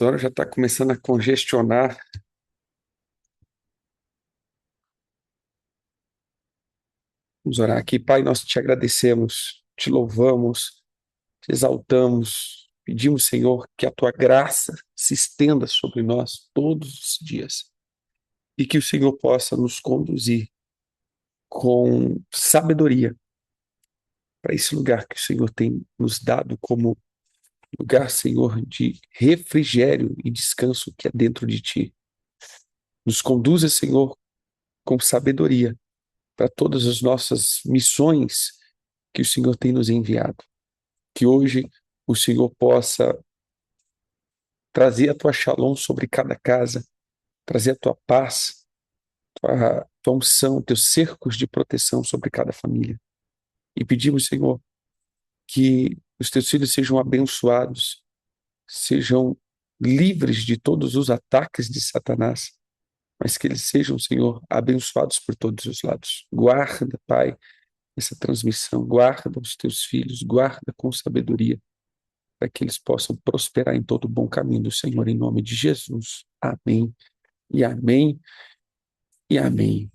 Zona já está começando a congestionar. Vamos orar aqui. Pai, nós te agradecemos, te louvamos, te exaltamos. Pedimos, Senhor, que a tua graça se estenda sobre nós todos os dias e que o Senhor possa nos conduzir com sabedoria para esse lugar que o Senhor tem nos dado como lugar, Senhor, de refrigério e descanso que é dentro de ti. Nos conduza, Senhor, com sabedoria para todas as nossas missões que o Senhor tem nos enviado. Que hoje o Senhor possa trazer a tua shalom sobre cada casa, trazer a tua paz, tua unção, teus cercos de proteção sobre cada família. E pedimos, Senhor, que os teus filhos sejam abençoados, sejam livres de todos os ataques de Satanás, mas que eles sejam, Senhor, abençoados por todos os lados. Guarda, Pai, essa transmissão, guarda os teus filhos, guarda com sabedoria, para que eles possam prosperar em todo o bom caminho do Senhor, em nome de Jesus. Amém, e amém, e amém.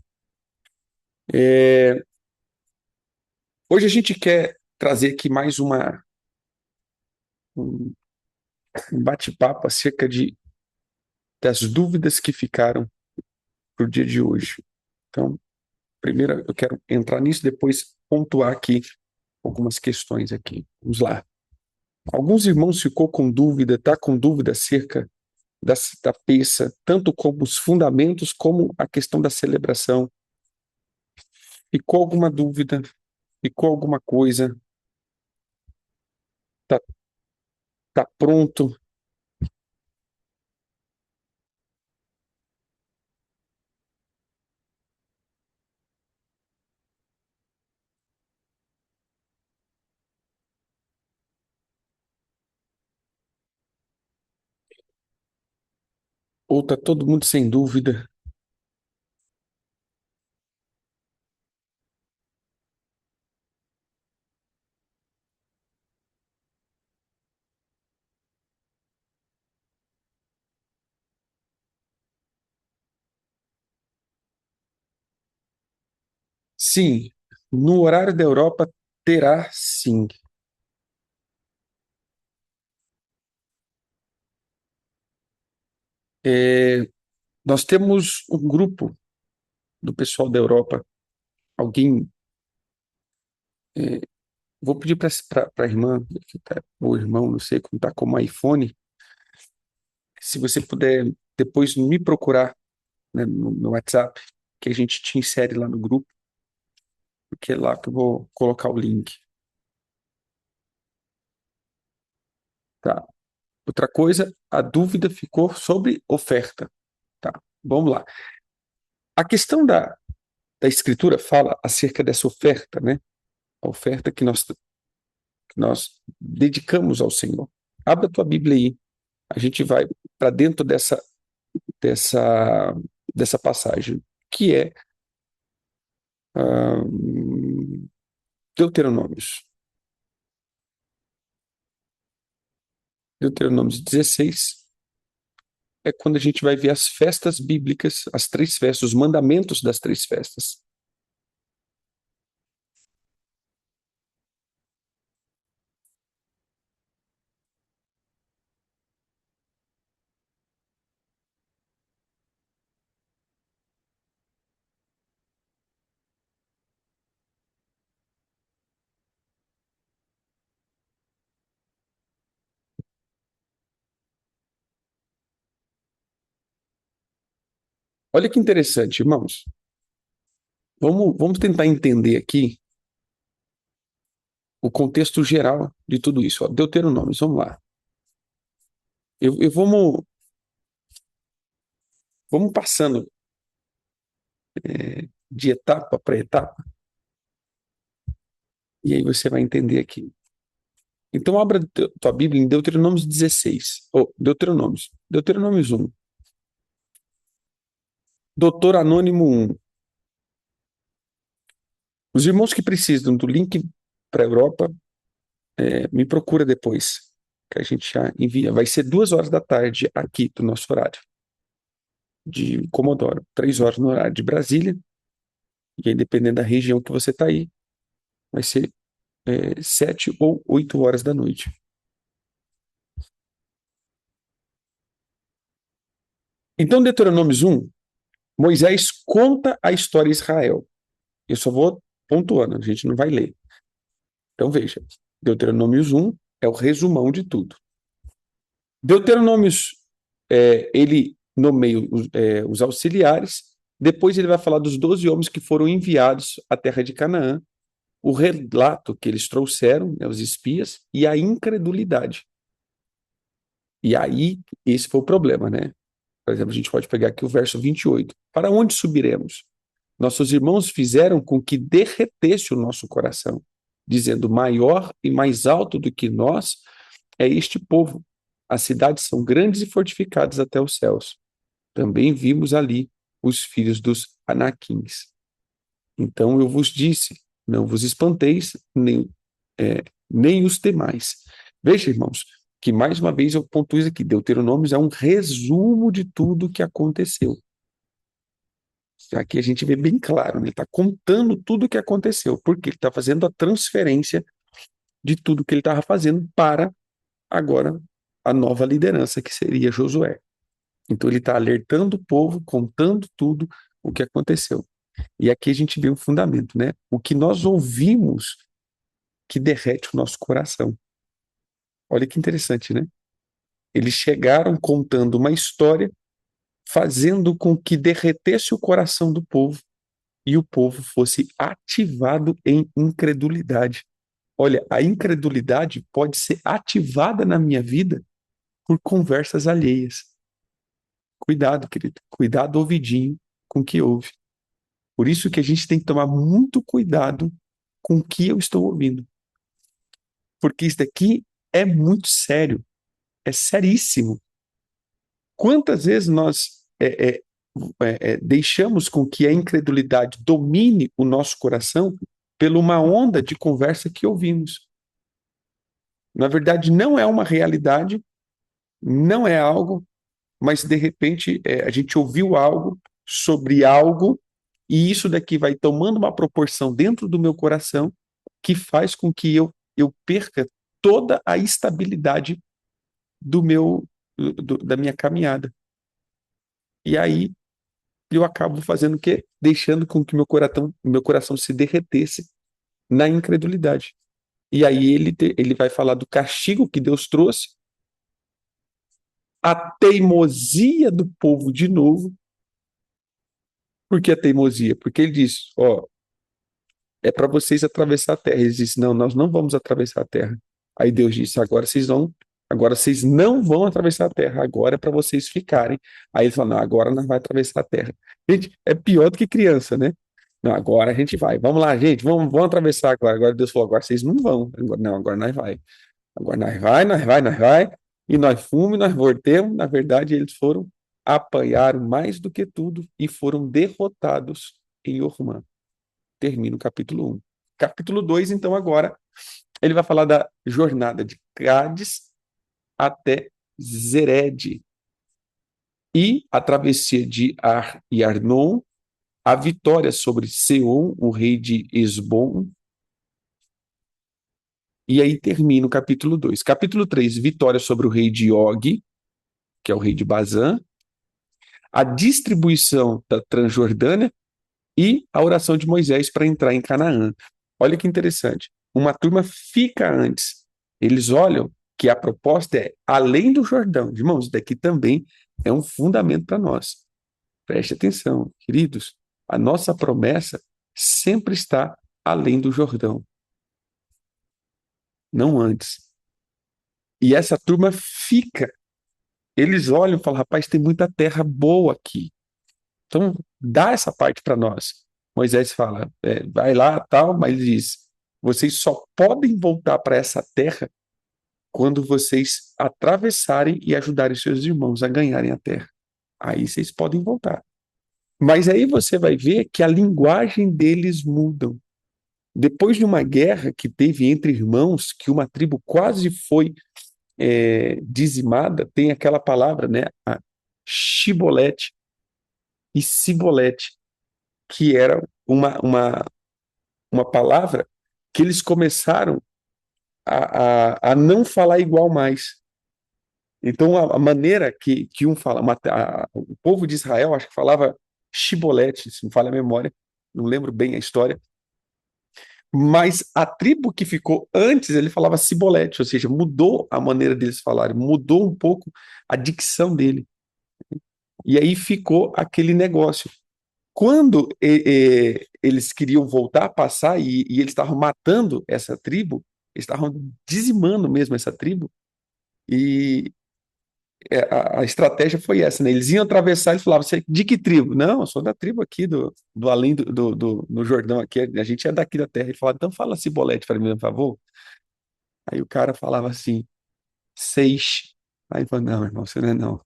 É, hoje a gente quer trazer aqui mais um, um bate-papo acerca das dúvidas que ficaram para o dia de hoje. Então, primeiro eu quero entrar nisso, depois pontuar aqui algumas questões aqui. Vamos lá. Alguns irmãos ficou com dúvida, tá com dúvida acerca da peça, tanto como os fundamentos, como a questão da celebração. Ficou alguma dúvida? Ficou alguma coisa? Tá, tá pronto? Ou tá todo mundo sem dúvida? Sim, no horário da Europa terá sim. É, nós temos um grupo do pessoal da Europa. Alguém, é, vou pedir para a irmã, ou irmão, não sei, como está como iPhone, se você puder depois me procurar, né, no WhatsApp, que a gente te insere lá no grupo, porque é lá que eu vou colocar o link. Tá. Outra coisa, a dúvida ficou sobre oferta. Tá. Vamos lá. A questão da escritura fala acerca dessa oferta, né? A oferta que nós dedicamos ao Senhor. Abra a tua Bíblia aí. A gente vai para dentro dessa, dessa passagem, que é Deuteronômios. Deuteronômios 16 é quando a gente vai ver as festas bíblicas, as três festas, os mandamentos das três festas. Olha que interessante, irmãos. Vamos tentar entender aqui o contexto geral de tudo isso. Ó. Deuteronômios, vamos lá. Vamos passando de etapa para etapa, e aí você vai entender aqui. Então, abra tua Bíblia em Deuteronômios 16. Ou Deuteronômios. Deuteronômios 1. Doutor Anônimo 1. Os irmãos que precisam do link para a Europa, me procura depois. que a gente já envia. Vai ser 2 horas da tarde aqui do nosso horário de Comodoro, 3 horas no horário de Brasília, e aí dependendo da região que você está aí, vai ser 7 ou 8 horas da noite. Então, Deuteronômios 1, Moisés conta a história de Israel. Eu só vou pontuando, a gente não vai ler. Então, veja, Deuteronômios 1 é o resumão de tudo. Deuteronômios, ele nomeia os auxiliares, depois ele vai falar dos 12 homens que foram enviados à terra de Canaã, o relato que eles trouxeram, né, os espias, e a incredulidade. E aí, esse foi o problema, né? Por exemplo, a gente pode pegar aqui o verso 28. Para onde subiremos? Nossos irmãos fizeram com que derretesse o nosso coração, dizendo: maior e mais alto do que nós é este povo. As cidades são grandes e fortificadas até os céus. Também vimos ali os filhos dos Anaquins. Então eu vos disse: não vos espanteis, nem os temais. Veja, irmãos, que mais uma vez eu pontuo isso aqui: Deuteronômios é um resumo de tudo o que aconteceu. Aqui a gente vê bem claro, né? Ele está contando tudo o que aconteceu, porque ele está fazendo a transferência de tudo que ele estava fazendo para agora a nova liderança, que seria Josué. Então ele está alertando o povo, contando tudo o que aconteceu. E aqui a gente vê um fundamento, né? O que nós ouvimos que derrete o nosso coração. Olha que interessante, né? Eles chegaram contando uma história, fazendo com que derretesse o coração do povo e o povo fosse ativado em incredulidade. Olha, a incredulidade pode ser ativada na minha vida por conversas alheias. Cuidado, querido. Cuidado, ouvidinho, com o que ouve. Por isso que a gente tem que tomar muito cuidado com o que eu estou ouvindo. Porque isso daqui é muito sério. É seríssimo. Quantas vezes nós deixamos com que a incredulidade domine o nosso coração pela uma onda de conversa que ouvimos? Na verdade, não é uma realidade, não é algo, mas de repente a gente ouviu algo sobre algo e isso daqui vai tomando uma proporção dentro do meu coração que faz com que eu perca toda a estabilidade da minha caminhada. E aí eu acabo fazendo o quê? Deixando com que meu coração se derretesse na incredulidade. E aí ele vai falar do castigo que Deus trouxe, a teimosia do povo de novo. Por que a teimosia? Porque ele diz, ó, é para vocês atravessar a terra. Eles dizem, não, nós não vamos atravessar a terra. Aí Deus disse, agora vocês não vão atravessar a terra, agora é para vocês ficarem. Aí ele fala, não, agora nós vamos atravessar a terra. Gente, é pior do que criança, né? Não, agora a gente vai. Vamos lá, gente, vamos atravessar agora. Agora Deus falou, agora vocês não vão. Agora, não, agora nós vai. Agora nós vai. E nós fomos, nós voltemos. Na verdade, eles apanharam mais do que tudo e foram derrotados em Ormã. Termina o capítulo 1. Capítulo 2, então, agora, ele vai falar da jornada de Cádiz até Zered e a travessia de Ar e Arnon, a vitória sobre Seom, o rei de Esbom, e aí termina o capítulo 2. Capítulo 3, vitória sobre o rei de Og, que é o rei de Bazã, a distribuição da Transjordânia e a oração de Moisés para entrar em Canaã. Olha que interessante. Uma turma fica antes. Eles olham que a proposta é além do Jordão. Irmãos, isso daqui também é um fundamento para nós. Preste atenção, queridos. A nossa promessa sempre está além do Jordão, não antes. E essa turma fica. Eles olham e falam, rapaz, tem muita terra boa aqui. Então, dá essa parte para nós. Moisés fala, vai lá, tal, mas ele diz, vocês só podem voltar para essa terra quando vocês atravessarem e ajudarem seus irmãos a ganharem a terra. Aí vocês podem voltar. Mas aí você vai ver que a linguagem deles muda. Depois de uma guerra que teve entre irmãos, que uma tribo quase foi dizimada, tem aquela palavra, né? A Shibolete e Sibolete, que era uma palavra que eles começaram a não falar igual mais. Então, a maneira que um fala, o povo de Israel, acho que falava Shibolete, se não falha a memória, não lembro bem a história, mas a tribo que ficou antes, ele falava Sibolete, ou seja, mudou a maneira deles falarem, mudou um pouco a dicção dele. E aí ficou aquele negócio. Quando eles queriam voltar a passar e eles estavam matando essa tribo, eles estavam dizimando mesmo essa tribo, e a estratégia foi essa, né? Eles iam atravessar e falavam, você é de que tribo? Não, eu sou da tribo aqui do além no Jordão aqui, a gente é daqui da terra. Ele falava, então fala Cibolete para mim, por favor. Aí o cara falava assim, seis. Aí ele falou, não, irmão, você não é não.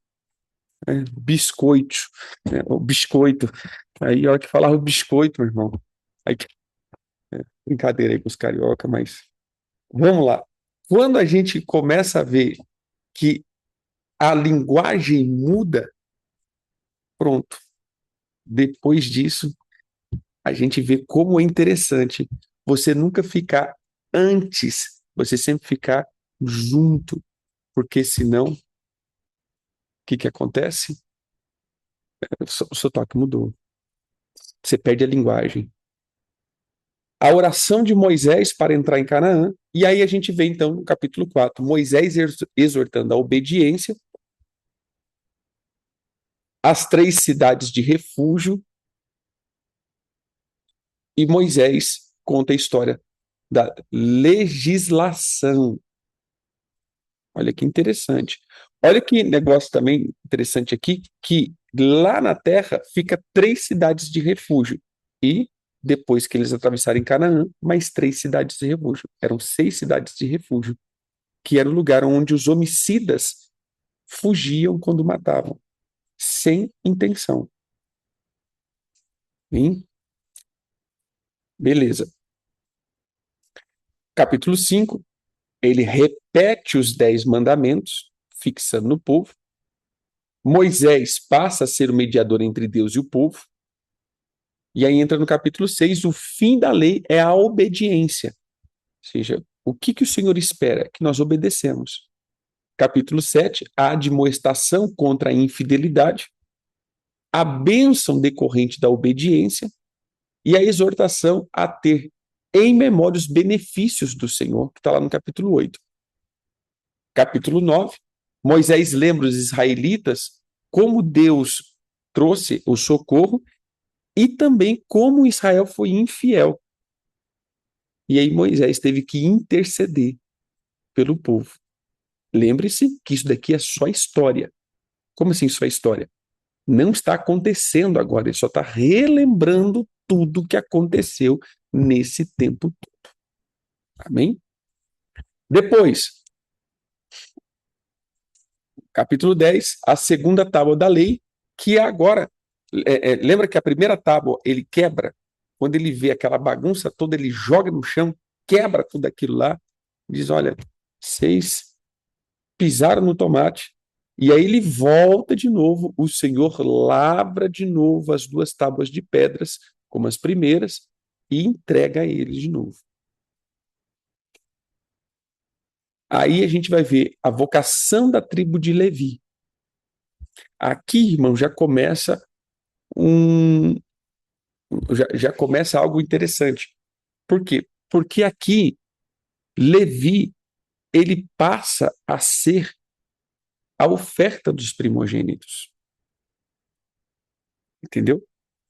É biscoito, né? O biscoito. Aí a hora que falava biscoito, meu irmão. Aí, brincadeira aí com os carioca, mas vamos lá. Quando a gente começa a ver que a linguagem muda, pronto. Depois disso, a gente vê como é interessante você nunca ficar antes, você sempre ficar junto, porque senão, o que que acontece? O seu toque mudou, você perde a linguagem. A oração de Moisés para entrar em Canaã, e aí a gente vê então no capítulo 4, Moisés exortando a obediência, as 3 cidades de refúgio, e Moisés conta a história da legislação. Olha que interessante. Olha que negócio também interessante aqui, que lá na terra fica 3 cidades de refúgio. E depois que eles atravessarem Canaã, mais 3 cidades de refúgio. Eram 6 cidades de refúgio, que era o lugar onde os homicidas fugiam quando matavam, sem intenção. Hein? Beleza. Capítulo 5, ele repete os 10 mandamentos, fixando no povo. Moisés passa a ser o mediador entre Deus e o povo. E aí entra no capítulo 6, o fim da lei é a obediência. Ou seja, o que o Senhor espera? Que nós obedecemos. Capítulo 7, a admoestação contra a infidelidade, a bênção decorrente da obediência e a exortação a ter em memória os benefícios do Senhor, que está lá no capítulo 8. Capítulo 9, Moisés lembra os israelitas como Deus trouxe o socorro e também como Israel foi infiel. E aí Moisés teve que interceder pelo povo. Lembre-se que isso daqui é só história. Como assim só história? Não está acontecendo agora, ele só está relembrando tudo que aconteceu nesse tempo todo. Amém? Depois, capítulo 10, a segunda tábua da lei, que é agora. Lembra que a primeira tábua ele quebra? Quando ele vê aquela bagunça toda, ele joga no chão, quebra tudo aquilo lá, diz: olha, vocês pisaram no tomate. E aí ele volta de novo, o Senhor lavra de novo as 2 tábuas de pedras, como as primeiras, e entrega a eles de novo. Aí a gente vai ver a vocação da tribo de Levi. Aqui, irmão, já começa algo interessante. Por quê? Porque aqui Levi ele passa a ser a oferta dos primogênitos. Entendeu?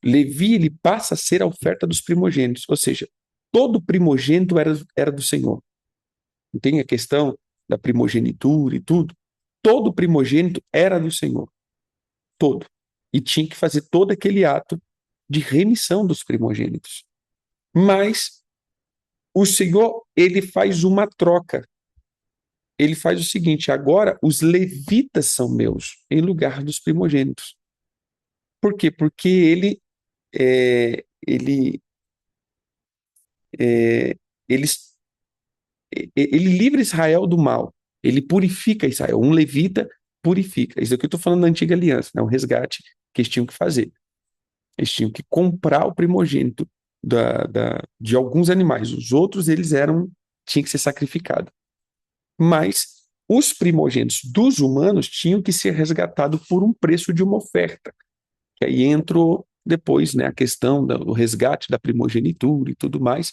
Levi ele passa a ser a oferta dos primogênitos, ou seja, todo primogênito era do Senhor. Não tem a questão da primogenitura e tudo. Todo primogênito era do Senhor. Todo. E tinha que fazer todo aquele ato de remissão dos primogênitos. Mas o Senhor, ele faz uma troca. Ele faz o seguinte: agora os levitas são meus, em lugar dos primogênitos. Por quê? Porque é, ele, é, ele, ele livra Israel do mal. Ele purifica Israel. Um levita purifica. Isso aqui eu estou falando da antiga aliança, né? Um resgate que eles tinham que fazer. Eles tinham que comprar o primogênito de alguns animais. Os outros, tinham que ser sacrificados. Mas os primogênitos dos humanos tinham que ser resgatados por um preço de uma oferta. Que aí entrou depois, né, a questão do resgate da primogenitura e tudo mais.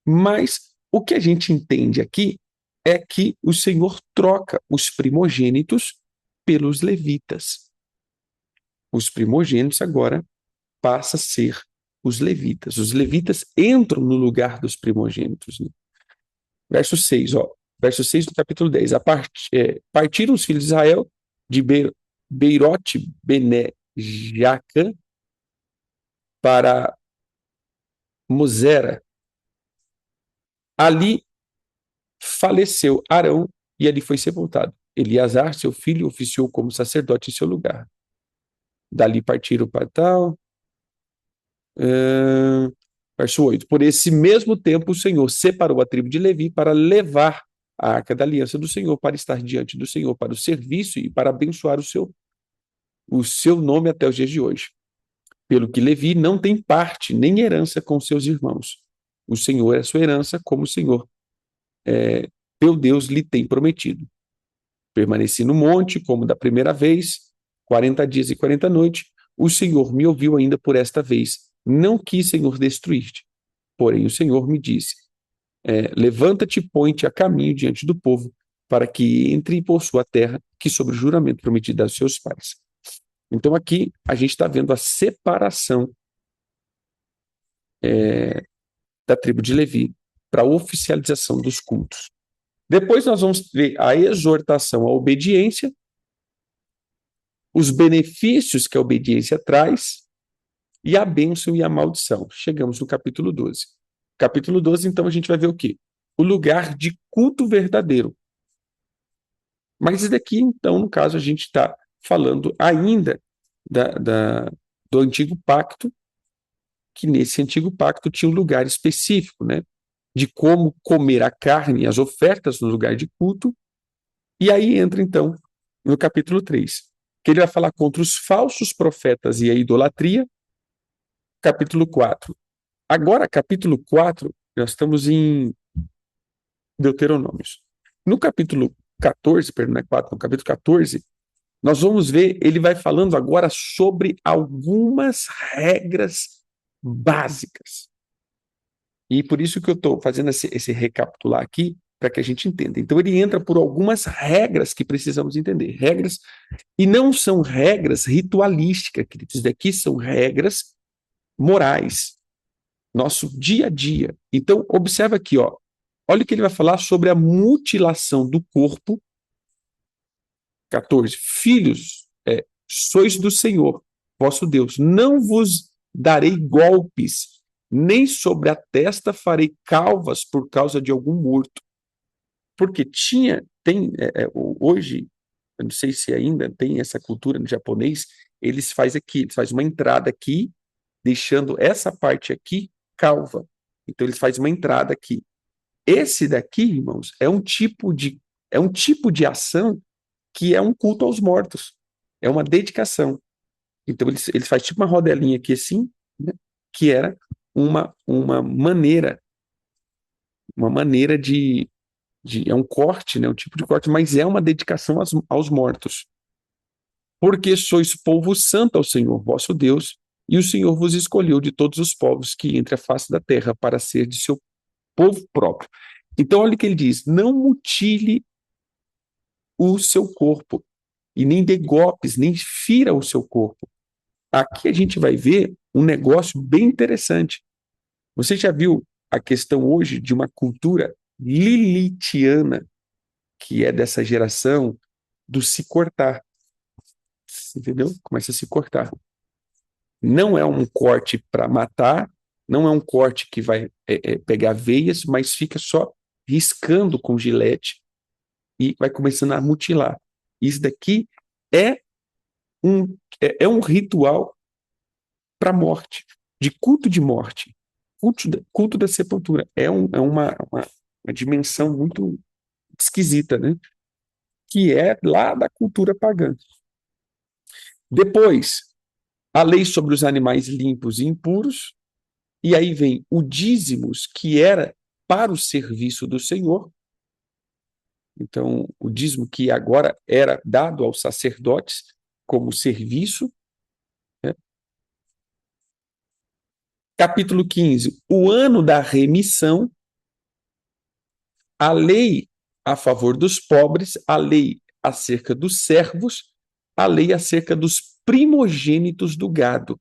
Mas o que a gente entende aqui é que o Senhor troca os primogênitos pelos levitas. Os primogênitos agora passam a ser os levitas. Os levitas entram no lugar dos primogênitos. Né? Verso 6, ó. Verso 6 do capítulo 10. Partiram os filhos de Israel de Beirote Bené Jacã para Mosera. Ali faleceu Arão e ali foi sepultado. Eleazar, seu filho, oficiou como sacerdote em seu lugar. Dali partiram para tal. Verso 8. Por esse mesmo tempo, o Senhor separou a tribo de Levi para levar a arca da aliança do Senhor, para estar diante do Senhor, para o serviço e para abençoar o seu nome até os dias de hoje. Pelo que Levi não tem parte nem herança com seus irmãos. O Senhor é a sua herança, como o Senhor, teu Deus, lhe tem prometido. Permaneci no monte, como da primeira vez, 40 dias e 40 noites. O Senhor me ouviu ainda por esta vez. Não quis, Senhor, destruir-te. Porém, o Senhor me disse, levanta-te e põe-te a caminho diante do povo, para que entre e possua a terra que sob o juramento prometido aos seus pais. Então aqui a gente está vendo a separação da tribo de Levi para a oficialização dos cultos. Depois nós vamos ver a exortação à obediência, os benefícios que a obediência traz e a bênção e a maldição. Chegamos no capítulo 12. Capítulo 12, então, a gente vai ver o quê? O lugar de culto verdadeiro. Mas isso daqui, então, no caso, a gente está falando ainda do antigo pacto, que nesse antigo pacto tinha um lugar específico, né? De como comer a carne e as ofertas no lugar de culto. E aí entra, então, no capítulo 3, que ele vai falar contra os falsos profetas e a idolatria. Capítulo 4. Agora, capítulo 4, nós estamos em Deuteronômios. No capítulo 14, perdão, não é 4, no capítulo 14, nós vamos ver, ele vai falando agora sobre algumas regras básicas. E por isso que eu estou fazendo esse recapitular aqui, para que a gente entenda. Então ele entra por algumas regras que precisamos entender. Regras, e não são regras ritualísticas, queridos. Isso daqui são regras morais. Nosso dia a dia. Então, observa aqui, ó. Olha o que ele vai falar sobre a mutilação do corpo. 14. Filhos, sois do Senhor, vosso Deus. Não vos darei golpes, nem sobre a testa farei calvas por causa de algum morto. Porque hoje, eu não sei se ainda tem essa cultura no japonês, eles fazem uma entrada aqui, deixando essa parte aqui calva. Então, eles fazem uma entrada aqui. Esse daqui, irmãos, é um tipo de ação que é um culto aos mortos. É uma dedicação. Então, eles fazem tipo uma rodelinha aqui assim, né, que era uma maneira é um corte, né, um tipo de corte, mas é uma dedicação aos mortos. Porque sois povo santo ao Senhor, vosso Deus, e o Senhor vos escolheu de todos os povos que entre a face da terra para ser de seu povo próprio. Então, olha o que ele diz: não mutile o seu corpo, e nem dê golpes, nem fira o seu corpo. Aqui a gente vai ver um negócio bem interessante. Você já viu a questão hoje de uma cultura lilitiana, que é dessa geração do se cortar. Entendeu? Começa a se cortar. Não é um corte para matar, não é um corte que vai pegar veias, mas fica só riscando com gilete e vai começando a mutilar. Isso daqui é um ritual para morte, de culto de morte, culto da sepultura. É uma dimensão muito esquisita, né? que é lá da cultura pagã. Depois, a lei sobre os animais limpos e impuros, e aí vem o dízimos, que era para o serviço do Senhor. Então, o dízimo que agora era dado aos sacerdotes como serviço, né? Capítulo 15, o ano da remissão, a lei a favor dos pobres, a lei acerca dos servos, a lei acerca dos primogênitos do gado.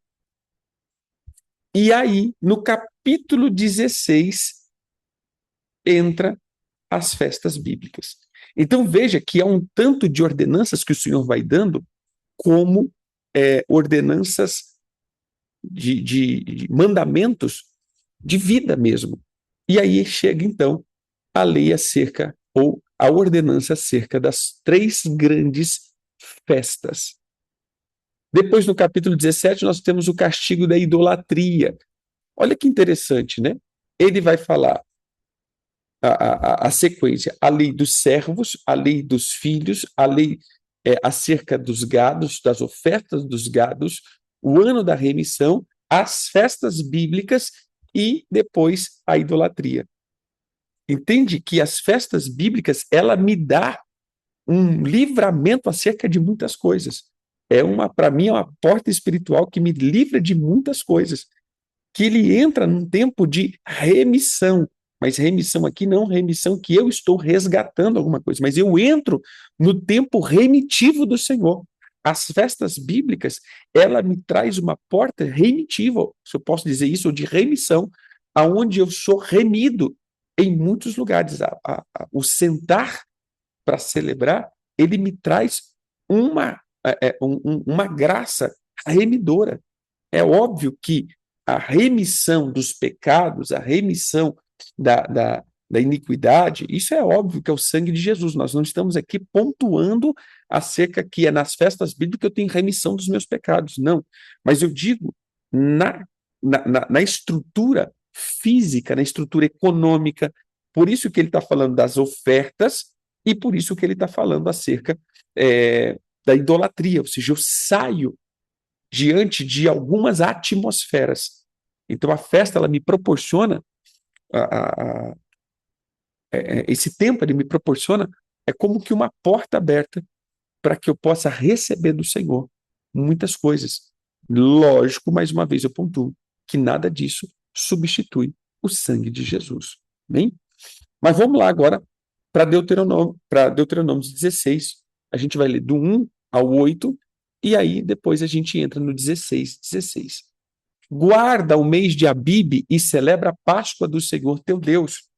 E aí, no capítulo 16, entra as festas bíblicas. Então veja que há um tanto de ordenanças que o Senhor vai dando como ordenanças de mandamentos de vida mesmo. E aí chega então a lei acerca, ou a ordenança acerca das três grandes festas. Depois, no capítulo 17, nós temos o castigo da idolatria. Olha que interessante, né? Ele vai falar a sequência, a lei dos servos, a lei dos filhos, a lei acerca dos gados, das ofertas dos gados, o ano da remissão, as festas bíblicas e depois a idolatria. Entende que as festas bíblicas, ela me dá um livramento acerca de muitas coisas. Para mim, é uma porta espiritual que me livra de muitas coisas. Que ele entra num tempo de remissão, mas remissão aqui não remissão que eu estou resgatando alguma coisa, mas eu entro no tempo remitivo do Senhor. As festas bíblicas, ela me traz uma porta remitiva, se eu posso dizer isso, ou de remissão, aonde eu sou remido em muitos lugares. O sentar para celebrar, ele me traz uma graça remidora. É óbvio que a remissão dos pecados, a remissão da iniquidade, isso é óbvio que é o sangue de Jesus. Nós não estamos aqui pontuando acerca que é nas festas bíblicas que eu tenho remissão dos meus pecados, não. Mas eu digo, na estrutura física, na estrutura econômica, por isso que ele está falando das ofertas e por isso que ele está falando acerca da idolatria, ou seja, eu saio diante de algumas atmosferas. Então a festa ela me proporciona esse tempo ele me proporciona como que uma porta aberta para que eu possa receber do Senhor muitas coisas. Lógico, mais uma vez eu pontuo que nada disso substitui o sangue de Jesus. Bem? Mas vamos lá agora para Deuteronômio 16. A gente vai ler do 1 ao 8 e aí depois a gente entra no 16. Guarda o mês de Abibe e celebra a Páscoa do Senhor teu Deus,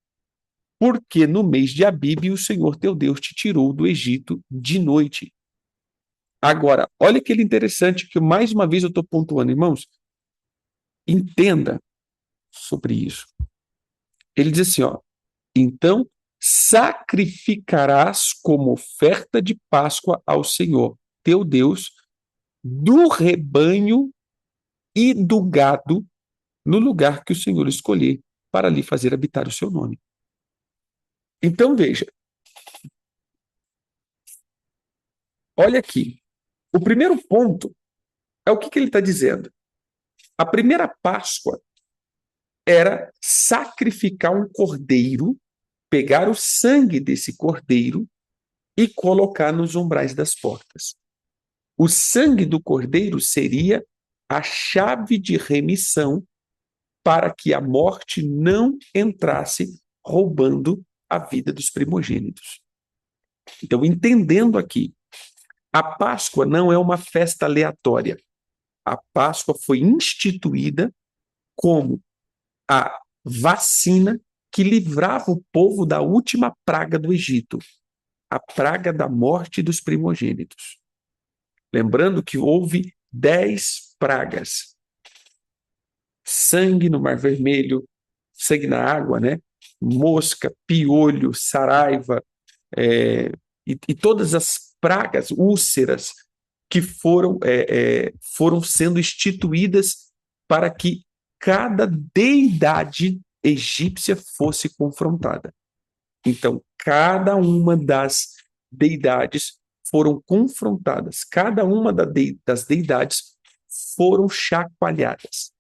porque no mês de Abibe o Senhor teu Deus te tirou do Egito de noite. Agora, olha que interessante que mais uma vez eu estou pontuando, irmãos. Entenda sobre isso. Ele diz assim, ó, então sacrificarás como oferta de Páscoa ao Senhor teu Deus do rebanho e do gado no lugar que o Senhor escolher para ali fazer habitar o seu nome. Então veja, olha aqui, o primeiro ponto é o que ele está dizendo. A primeira Páscoa era sacrificar um cordeiro, pegar o sangue desse cordeiro e colocar nos umbrais das portas. O sangue do cordeiro seria a chave de remissão para que a morte não entrasse roubando a vida dos primogênitos. Então, entendendo aqui, a Páscoa não é uma festa aleatória. A Páscoa foi instituída como a vacina que livrava o povo da última praga do Egito, a praga da morte dos primogênitos. Lembrando que houve 10 pragas. Sangue no Mar Vermelho, sangue na água, né? Mosca, piolho, saraiva, e todas as pragas, úlceras, que foram sendo instituídas para que cada deidade egípcia fosse confrontada. Então, cada uma deidades foram confrontadas. Cada uma das deidades foram chacoalhadas.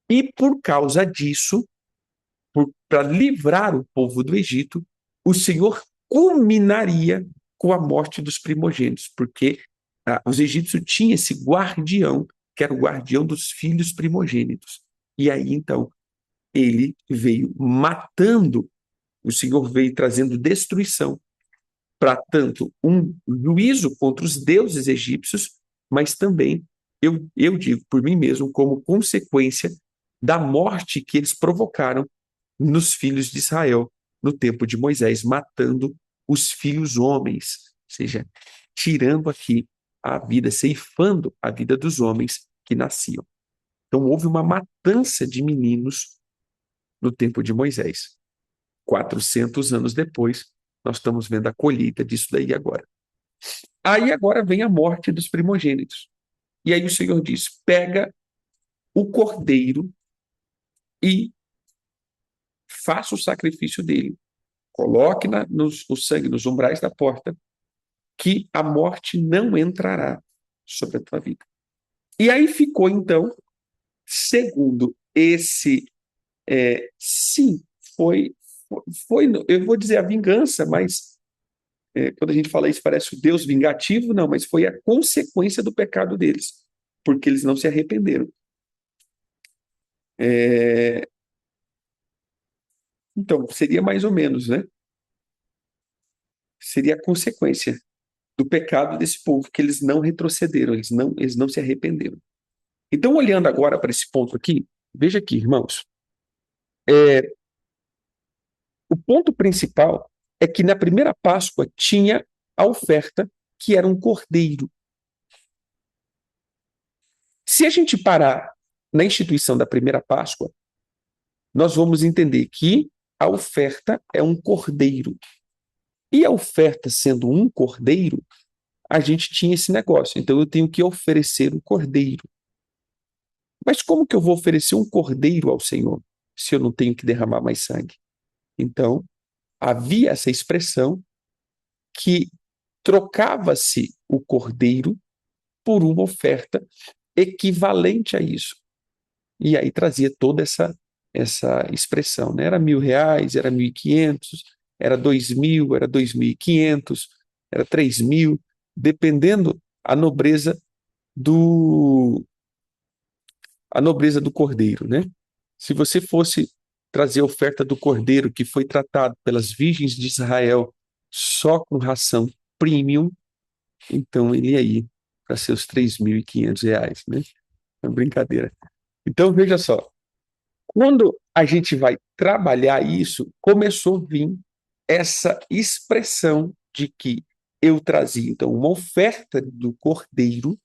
E por causa disso, para livrar o povo do Egito, o Senhor culminaria com a morte dos primogênitos, porque os egípcios tinham esse guardião, que era o guardião dos filhos primogênitos. E aí, então, ele veio matando, o Senhor veio trazendo destruição para tanto um juízo contra os deuses egípcios, mas também, eu digo por mim mesmo, como consequência da morte que eles provocaram nos filhos de Israel no tempo de Moisés, matando os filhos homens, ou seja, tirando aqui a vida, ceifando a vida dos homens que nasciam. Então houve uma matança de meninos no tempo de Moisés. 400 anos depois, nós estamos vendo a colheita disso daí agora. Aí agora vem a morte dos primogênitos. E aí o Senhor diz, pega o cordeiro e faça o sacrifício dele. Coloque o sangue nos umbrais da porta, que a morte não entrará sobre a tua vida. E aí ficou, então, segundo esse, sim, foi, eu vou dizer a vingança, mas quando a gente fala isso parece o Deus vingativo, não, mas foi a consequência do pecado deles, porque eles não se arrependeram. Então, seria mais ou menos, né? Seria a consequência do pecado desse povo, que eles não retrocederam, eles não se arrependeram. Então, olhando agora para esse ponto aqui, veja aqui, irmãos, o ponto principal é que na primeira Páscoa tinha a oferta, que era um cordeiro. Se a gente parar na instituição da primeira Páscoa, nós vamos entender que a oferta é um cordeiro. E a oferta sendo um cordeiro, a gente tinha esse negócio. Então eu tenho que oferecer um cordeiro. Mas como que eu vou oferecer um cordeiro ao Senhor se eu não tenho que derramar mais sangue? Então, havia essa expressão que trocava-se o cordeiro por uma oferta equivalente a isso. E aí trazia toda essa expressão, né? Era R$1.000, era 1.500, era 2.000, era 2.500, era 3.000, dependendo a nobreza do cordeiro, né? Se você fosse trazer a oferta do cordeiro que foi tratado pelas virgens de Israel só com ração premium, então ele ia ir para seus R$3.500, né? É uma brincadeira. Então, veja só, quando a gente vai trabalhar isso, começou a vir essa expressão de que eu trazia, então, uma oferta do cordeiro,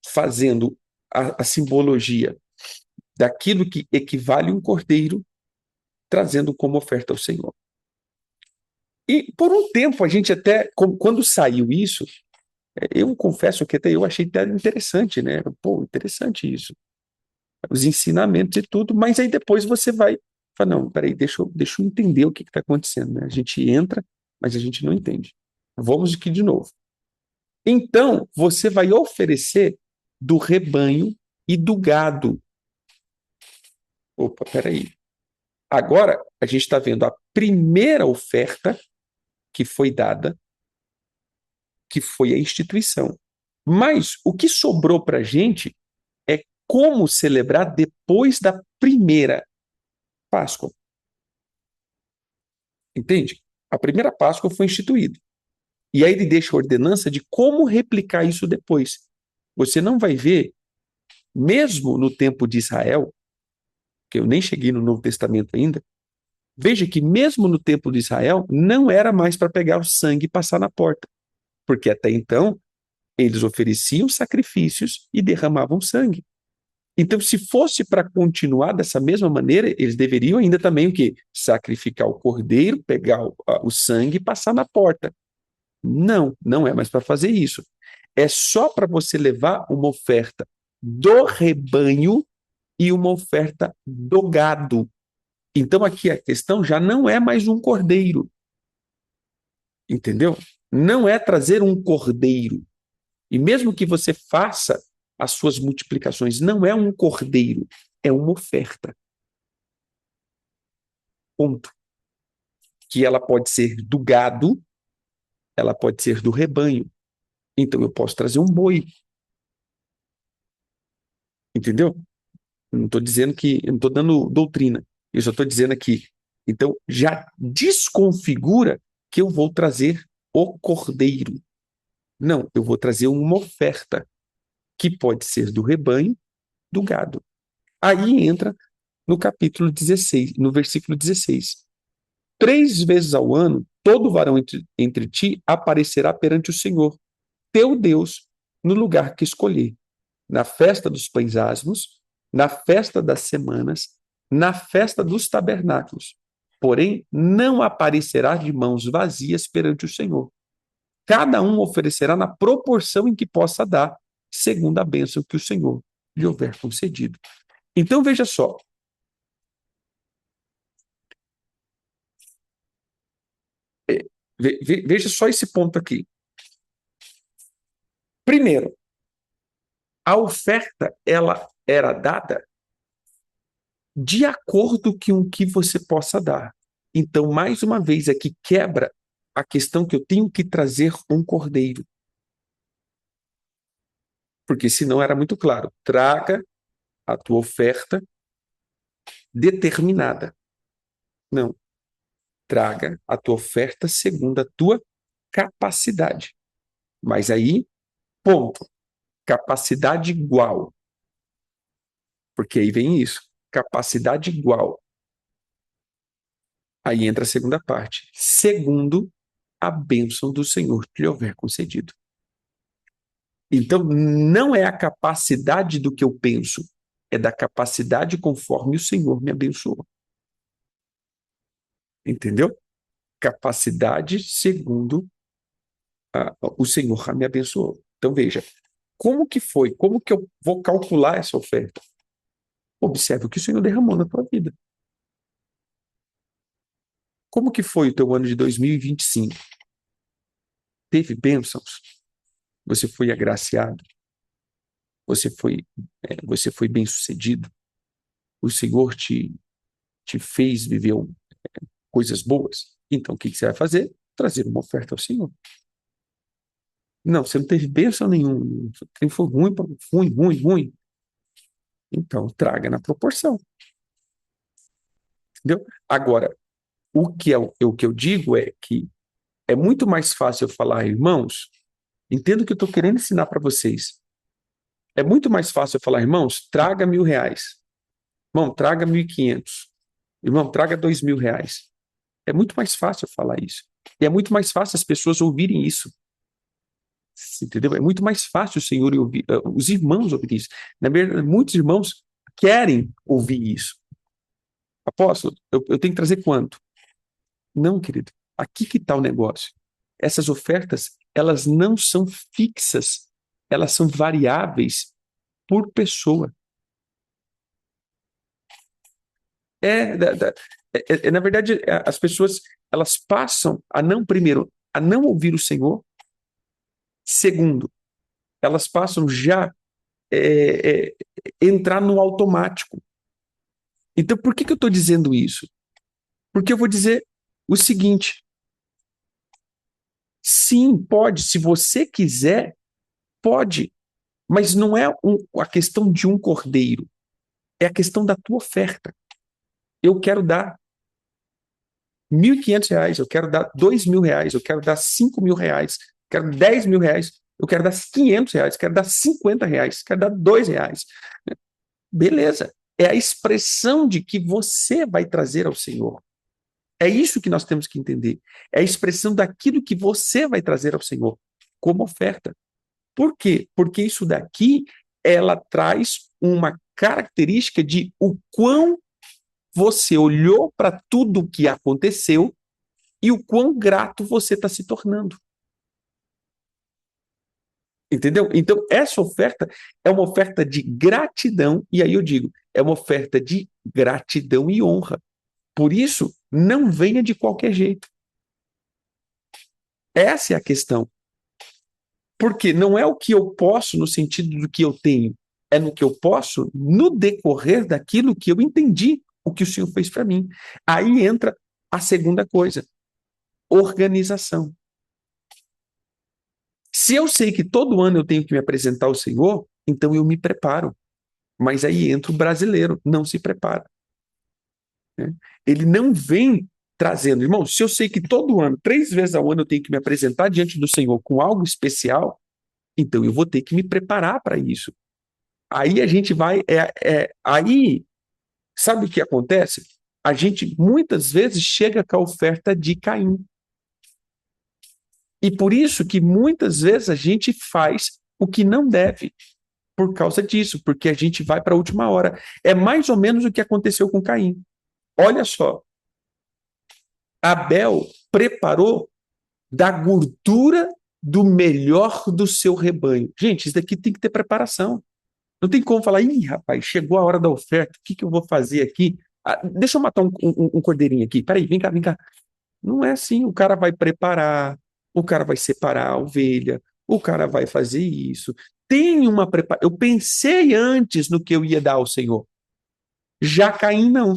fazendo a simbologia daquilo que equivale a um cordeiro, trazendo como oferta ao Senhor. E por um tempo a gente até, quando saiu isso, eu confesso que até eu achei até interessante, né? Pô, interessante isso. Os ensinamentos e tudo, mas aí depois você vai falar, não, peraí, deixa eu entender o que está acontecendo, né? A gente entra, mas a gente não entende. Vamos aqui de novo. Então, você vai oferecer do rebanho e do gado. Opa, peraí. Agora, a gente está vendo a primeira oferta que foi dada, que foi a instituição. Mas o que sobrou para a gente é como celebrar depois da primeira Páscoa. Entende? A primeira Páscoa foi instituída. E aí ele deixa a ordenança de como replicar isso depois. Você não vai ver, mesmo no tempo de Israel, que eu nem cheguei no Novo Testamento ainda, veja que mesmo no tempo de Israel, não era mais para pegar o sangue e passar na porta. Porque até então, eles ofereciam sacrifícios e derramavam sangue. Então, se fosse para continuar dessa mesma maneira, eles deveriam ainda também o quê? Sacrificar o cordeiro, pegar o sangue e passar na porta. Não, não é mais para fazer isso. É só para você levar uma oferta do rebanho e uma oferta do gado. Então, aqui a questão já não é mais um cordeiro. Entendeu? Não é trazer um cordeiro. E mesmo que você faça as suas multiplicações, não é um cordeiro, é uma oferta. Ponto. Que ela pode ser do gado, ela pode ser do rebanho. Então eu posso trazer um boi. Entendeu? Eu não estou dizendo que, eu não estou dando doutrina. Eu só estou dizendo aqui. Então já desconfigura que eu vou trazer o cordeiro. Não, eu vou trazer uma oferta que pode ser do rebanho, do gado. Aí entra no capítulo 16, no versículo 16. 3 vezes ao ano, todo varão entre ti aparecerá perante o Senhor, teu Deus, no lugar que escolher, na festa dos pães asmos, na festa das semanas, na festa dos tabernáculos. Porém, não aparecerá de mãos vazias perante o Senhor. Cada um oferecerá na proporção em que possa dar, segundo a bênção que o Senhor lhe houver concedido. Então, veja só. Veja só esse ponto aqui. Primeiro, a oferta ela era dada de acordo com o que você possa dar. Então, mais uma vez aqui quebra a questão que eu tenho que trazer um cordeiro. Porque senão era muito claro, traga a tua oferta determinada. Não, traga a tua oferta segundo a tua capacidade. Mas aí, ponto, capacidade igual. Porque aí vem isso, capacidade igual. Aí entra a segunda parte. Segundo a bênção do Senhor que lhe houver concedido. Então, não é a capacidade do que eu penso, é da capacidade conforme o Senhor me abençoou. Entendeu? Capacidade segundo o Senhor me abençoou. Então, veja, como que foi? Como que eu vou calcular essa oferta? Observe o que o Senhor derramou na tua vida. Como que foi o teu ano de 2025? Teve bênçãos? Você foi agraciado? Você foi bem-sucedido? O Senhor te fez viver coisas boas? Então, o que você vai fazer? Trazer uma oferta ao Senhor. Não, você não teve bênção nenhuma. Foi ruim, ruim, ruim, ruim. Então, traga na proporção. Entendeu? Agora, o que eu digo é que é muito mais fácil eu falar, irmãos, entendo o que eu estou querendo ensinar para vocês. É muito mais fácil eu falar, irmãos, traga R$ 1.000. Irmão, traga 1.500. Irmão, traga R$ 2.000. É muito mais fácil eu falar isso. E é muito mais fácil as pessoas ouvirem isso. Entendeu? É muito mais fácil o Senhor ouvir, os irmãos ouvirem isso. Na verdade, muitos irmãos querem ouvir isso. Apóstolo, eu tenho que trazer quanto? Não, querido. Aqui que está o negócio. Essas ofertas, elas não são fixas. Elas são variáveis por pessoa. Na verdade, as pessoas, elas passam a não, primeiro, a não ouvir o Senhor. Segundo, elas passam já entrar no automático. Então, por que eu estou dizendo isso? Porque eu vou dizer o seguinte: sim, pode, se você quiser, pode, mas não é a questão de um cordeiro, é a questão da tua oferta. Eu quero dar R$ 1.500, eu quero dar R$ 2.000, eu quero dar R$ 5.000, eu quero R$ 10.000, eu quero dar R$ 500, eu quero dar R$ 50, eu quero dar R$ 2. Beleza, é a expressão de que você vai trazer ao Senhor. É isso que nós temos que entender. É a expressão daquilo que você vai trazer ao Senhor como oferta. Por quê? Porque isso daqui, ela traz uma característica de o quão você olhou para tudo o que aconteceu e o quão grato você está se tornando. Entendeu? Então, essa oferta é uma oferta de gratidão, e aí eu digo, é uma oferta de gratidão e honra. Por isso, não venha de qualquer jeito. Essa é a questão. Porque não é o que eu posso no sentido do que eu tenho, é no que eu posso no decorrer daquilo que eu entendi o que o Senhor fez para mim. Aí entra a segunda coisa, organização. Se eu sei que todo ano eu tenho que me apresentar ao Senhor, então eu me preparo. Mas aí entra o brasileiro, não se prepara. Né? Ele não vem trazendo, irmão, se eu sei que todo ano, 3 vezes ao ano, eu tenho que me apresentar diante do Senhor com algo especial, então eu vou ter que me preparar para isso. Aí a gente vai. Aí, sabe o que acontece? A gente muitas vezes chega com a oferta de Caim. E por isso que muitas vezes a gente faz o que não deve, por causa disso, porque a gente vai para a última hora. É mais ou menos o que aconteceu com Caim. Olha só, Abel preparou da gordura do melhor do seu rebanho. Gente, isso daqui tem que ter preparação. Não tem como falar, ih, rapaz, chegou a hora da oferta, o que que eu vou fazer aqui? Ah, deixa eu matar um cordeirinho aqui. Peraí, vem cá, vem cá. Não é assim, o cara vai preparar, o cara vai separar a ovelha, o cara vai fazer isso. Tem uma preparação. Eu pensei antes no que eu ia dar ao Senhor. Já Caim não.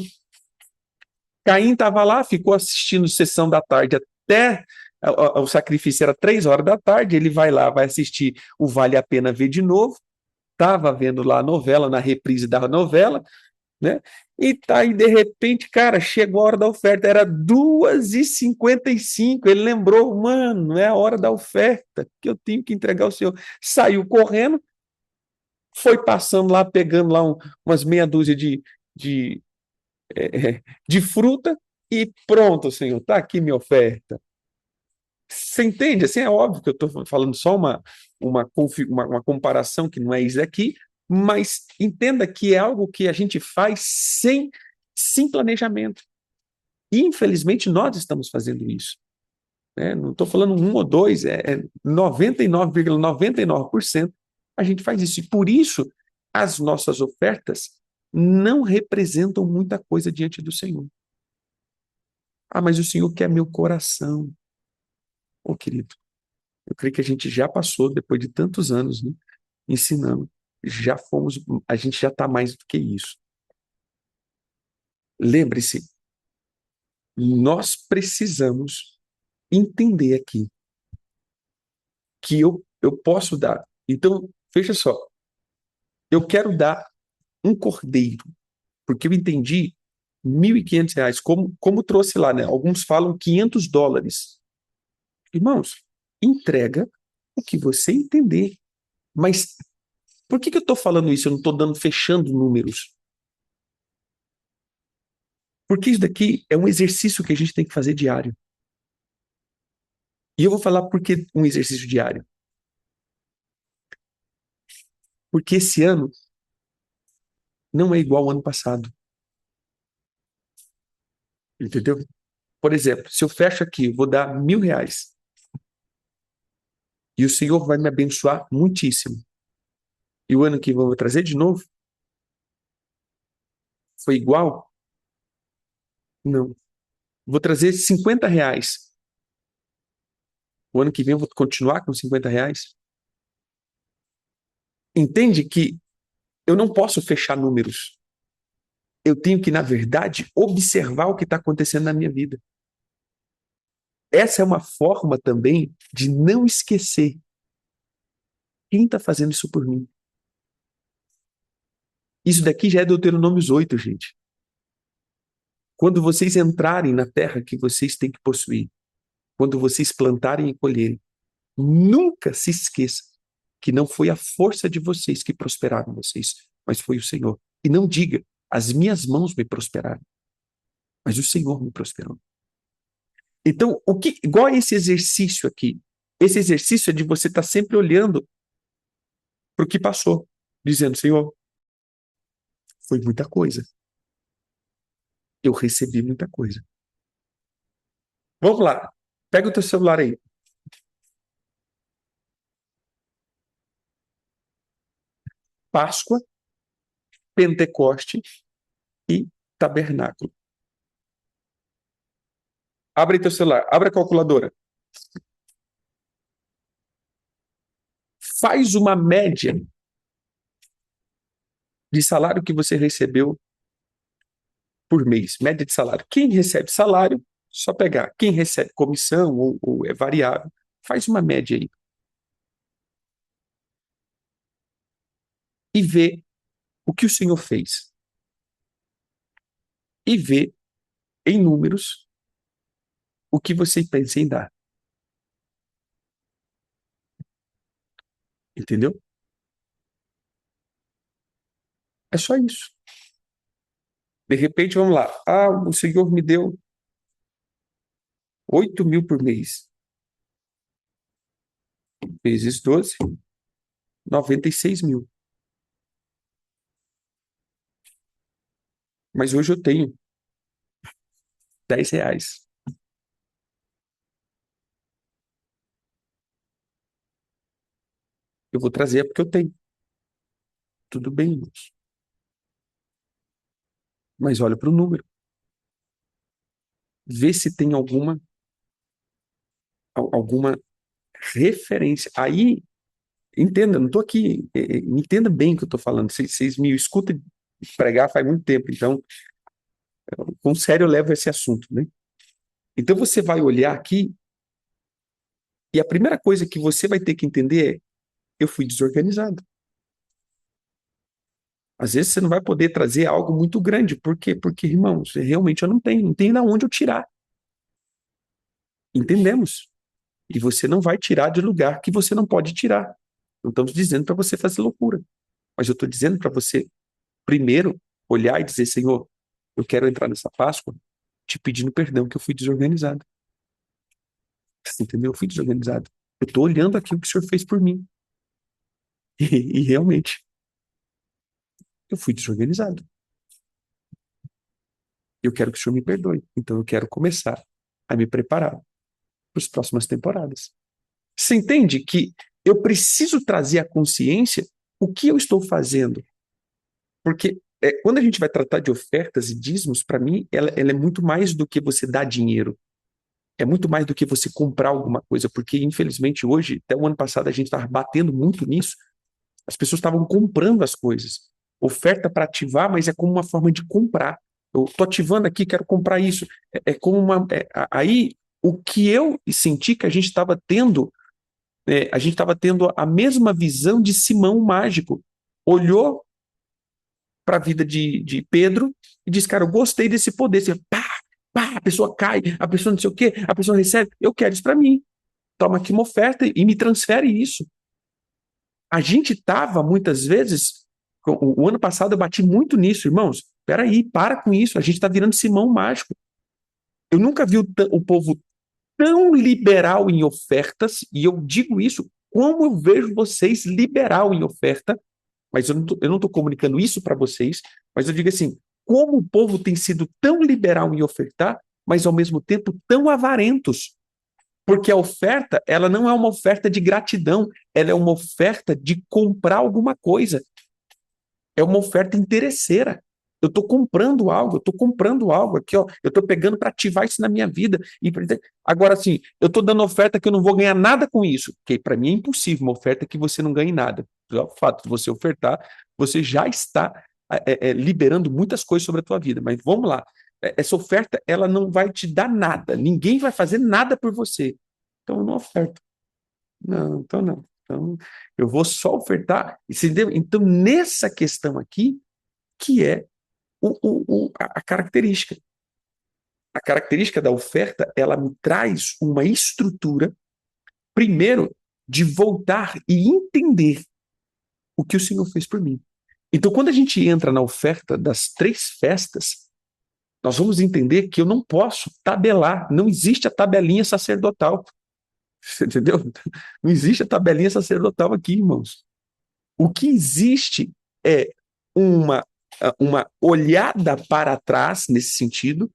Caim estava lá, ficou assistindo sessão da tarde até o sacrifício era 3 horas da tarde, ele vai lá, vai assistir o Vale a Pena Ver de novo, estava vendo lá a novela, na reprise da novela, né? E tá aí, de repente, cara, chegou a hora da oferta, era 2h55. Ele lembrou, mano, é a hora da oferta, que eu tenho que entregar ao Senhor. Saiu correndo, foi passando lá, pegando lá umas meia dúzia de, de fruta, e pronto, Senhor, tá aqui minha oferta. Você entende? Assim, é óbvio que eu estou falando só uma comparação que não é isso aqui, mas entenda que é algo que a gente faz sem planejamento. E, infelizmente, nós estamos fazendo isso. Né? Não estou falando um ou dois, é 99,99% a gente faz isso. E por isso, as nossas ofertas não representam muita coisa diante do Senhor. Ah, mas o Senhor quer meu coração. Ô, querido, eu creio que a gente já passou, depois de tantos anos, né, ensinando. Já fomos, a gente já está mais do que isso. Lembre-se, nós precisamos entender aqui que eu posso dar. Então, veja só, eu quero dar um cordeiro, porque eu entendi R$ 1.500, como trouxe lá, né? Alguns falam US$ 500. Irmãos, entrega o que você entender. Mas por que eu estou falando isso? Eu não estou fechando números. Porque isso daqui é um exercício que a gente tem que fazer diário. E eu vou falar por que um exercício diário. Porque esse ano não é igual ao ano passado. Entendeu? Por exemplo, se eu fecho aqui, eu vou dar R$ 1.000. E o Senhor vai me abençoar muitíssimo. E o ano que vem eu vou trazer de novo? Foi igual? Não. Vou trazer R$ 50. O ano que vem eu vou continuar com R$ 50. Entende que eu não posso fechar números. Eu tenho que, na verdade, observar o que está acontecendo na minha vida. Essa é uma forma também de não esquecer quem está fazendo isso por mim. Isso daqui já é Deuteronômios 8, gente. Quando vocês entrarem na terra que vocês têm que possuir, quando vocês plantarem e colherem, nunca se esqueça que não foi a força de vocês que prosperaram vocês, mas foi o Senhor. E não diga, as minhas mãos me prosperaram, mas o Senhor me prosperou. Então, igual a esse exercício aqui, esse exercício é de você estar sempre olhando para o que passou, dizendo, Senhor, foi muita coisa. Eu recebi muita coisa. Vamos lá. Pega o teu celular aí. Páscoa, Pentecoste e Tabernáculo. Abre teu celular. Abre a calculadora. Faz uma média de salário que você recebeu por mês, média de salário. Quem recebe salário, só pegar. Quem recebe comissão ou é variável, faz uma média aí. E vê o que o Senhor fez. E vê em números o que você pensa em dar. Entendeu? É só isso. De repente, vamos lá. Ah, o Senhor me deu 8.000 por mês. Vezes 12, 96.000. Mas hoje eu tenho R$ 10. Eu vou trazer porque eu tenho. Tudo bem, irmãos. Mas olha para o número. Vê se tem alguma referência. Aí, entenda, não estou aqui. Entenda bem o que eu estou falando. Vocês me escutam pregar faz muito tempo. Então, com sério eu levo esse assunto, né? Então você vai olhar aqui e a primeira coisa que você vai ter que entender é: eu fui desorganizado. Às vezes você não vai poder trazer algo muito grande. Por quê? Porque, irmãos, realmente eu não tenho de onde eu tirar. Entendemos? E você não vai tirar de lugar que você não pode tirar. Não estamos dizendo para você fazer loucura. Mas eu estou dizendo para você, primeiro, olhar e dizer: Senhor, eu quero entrar nessa Páscoa te pedindo perdão que eu fui desorganizado. Você entendeu? Eu fui desorganizado. Eu estou olhando aquilo que o Senhor fez por mim. E realmente, eu fui desorganizado. Eu quero que o Senhor me perdoe. Então eu quero começar a me preparar para as próximas temporadas. Você entende que eu preciso trazer à consciência o que eu estou fazendo? Porque quando a gente vai tratar de ofertas e dízimos, para mim, ela é muito mais do que você dar dinheiro. É muito mais do que você comprar alguma coisa, porque infelizmente hoje, até o ano passado, a gente estava batendo muito nisso, as pessoas estavam comprando as coisas. Oferta para ativar, mas é como uma forma de comprar. Eu estou ativando aqui, quero comprar isso. É como uma. Aí, o que eu senti que a gente estava tendo a mesma visão de Simão o Mágico. Olhou para a vida de Pedro e disse: Cara, eu gostei desse poder. Você, pá, pá, a pessoa cai, a pessoa não sei o quê, a pessoa recebe. Eu quero isso para mim. Toma aqui uma oferta e me transfere isso. A gente estava, muitas vezes, o ano passado eu bati muito nisso, irmãos. Peraí, para com isso, a gente está virando Simão Mágico. Eu nunca vi o povo tão liberal em ofertas, e eu digo isso como eu vejo vocês liberal em oferta, mas eu não tô comunicando isso para vocês, mas eu digo assim, como o povo tem sido tão liberal em ofertar, mas ao mesmo tempo tão avarentos. Porque a oferta, ela não é uma oferta de gratidão, ela é uma oferta de comprar alguma coisa. É uma oferta interesseira. Eu estou comprando algo, eu estou comprando algo aqui, ó. Eu estou pegando para ativar isso na minha vida. Agora, assim, eu estou dando oferta que eu não vou ganhar nada com isso, porque para mim é impossível uma oferta que você não ganhe nada. O fato de você ofertar, você já está liberando muitas coisas sobre a tua vida. Mas vamos lá. Essa oferta, ela não vai te dar nada. Ninguém vai fazer nada por você. Então, eu não oferto. Não, então não. Então, eu vou só ofertar. Entendeu? Então, nessa questão aqui, que é a característica. A característica da oferta, ela me traz uma estrutura, primeiro, de voltar e entender o que o Senhor fez por mim. Então, quando a gente entra na oferta das 3 festas, nós vamos entender que eu não posso tabelar, não existe a tabelinha sacerdotal. Você entendeu? Não existe a tabelinha sacerdotal aqui, irmãos. O que existe é uma, uma olhada para trás, nesse sentido,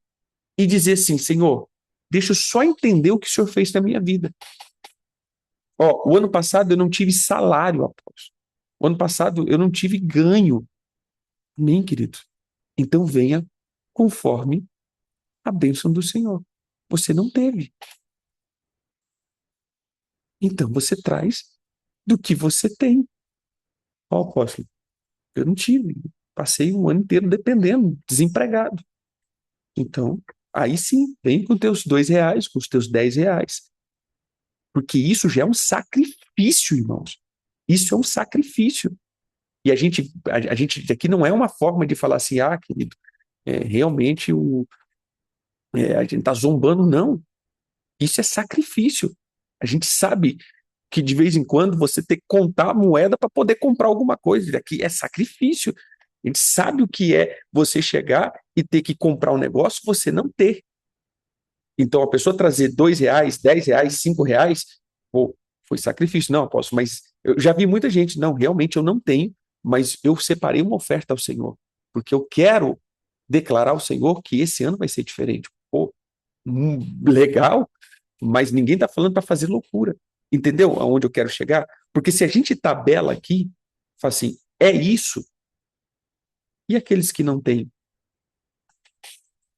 e dizer assim: Senhor, deixa eu só entender o que o Senhor fez na minha vida. Ó, o ano passado eu não tive salário, apóstolo. O ano passado eu não tive ganho, nem, querido. Então venha conforme a bênção do Senhor. Você não teve. Então você traz do que você tem. Ó, apóstolo, eu não tive. Passei um ano inteiro dependendo, desempregado. Então, aí sim, vem com teus R$ 2, com os teus R$ 10. Porque isso já é um sacrifício, irmãos. Isso é um sacrifício. E a gente aqui não é uma forma de falar assim, ah, querido, realmente a gente está zombando, não. Isso é sacrifício. A gente sabe que de vez em quando você tem que contar a moeda para poder comprar alguma coisa. Aqui é sacrifício. A gente sabe o que é você chegar e ter que comprar um negócio, você não ter. Então, a pessoa trazer R$ 2, R$ 10, R$ 5, pô, foi sacrifício. Não, posso, mas eu já vi muita gente, não, realmente eu não tenho, mas eu separei uma oferta ao Senhor, porque eu quero declarar ao Senhor que esse ano vai ser diferente. Pô, legal, mas ninguém está falando para fazer loucura. Entendeu aonde eu quero chegar? Porque se a gente tabela aqui, fala assim, é isso, e aqueles que não têm?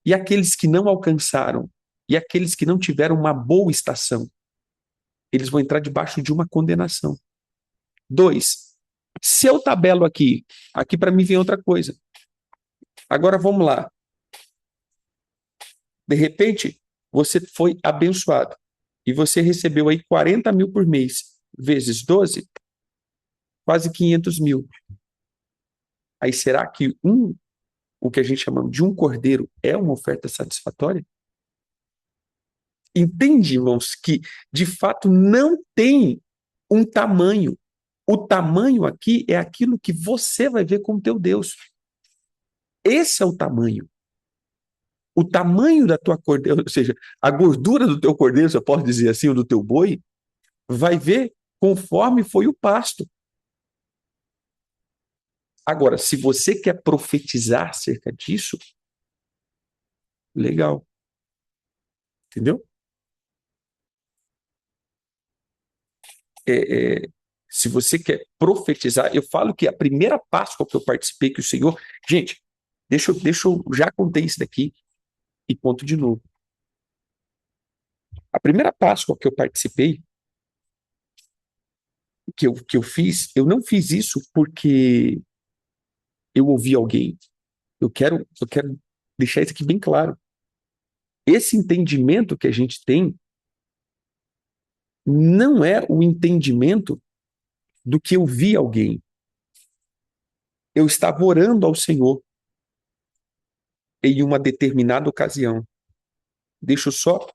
E aqueles que não alcançaram? E aqueles que não tiveram uma boa estação? Eles vão entrar debaixo de uma condenação. 2, se eu tabelo aqui para mim vem outra coisa. Agora vamos lá. De repente, você foi abençoado e você recebeu aí 40 mil por mês, vezes 12, quase 500 mil. Aí será que o que a gente chama de um cordeiro é uma oferta satisfatória? Entende, irmãos, que de fato não tem um tamanho. O tamanho aqui é aquilo que você vai ver com o teu Deus. Esse é o tamanho. O tamanho da tua cordeira, ou seja, a gordura do teu cordeiro, se eu posso dizer assim, ou do teu boi, vai ver conforme foi o pasto. Agora, se você quer profetizar acerca disso, legal, entendeu? É, se você quer profetizar, eu falo que a primeira Páscoa que eu participei, que o Senhor. Gente, deixa eu já contei isso daqui e conto de novo. A primeira Páscoa que eu participei, que eu fiz, eu não fiz isso porque eu ouvi alguém. Eu quero deixar isso aqui bem claro. Esse entendimento que a gente tem não é o entendimento do que eu vi alguém. Eu estava orando ao Senhor em uma determinada ocasião. Deixa eu só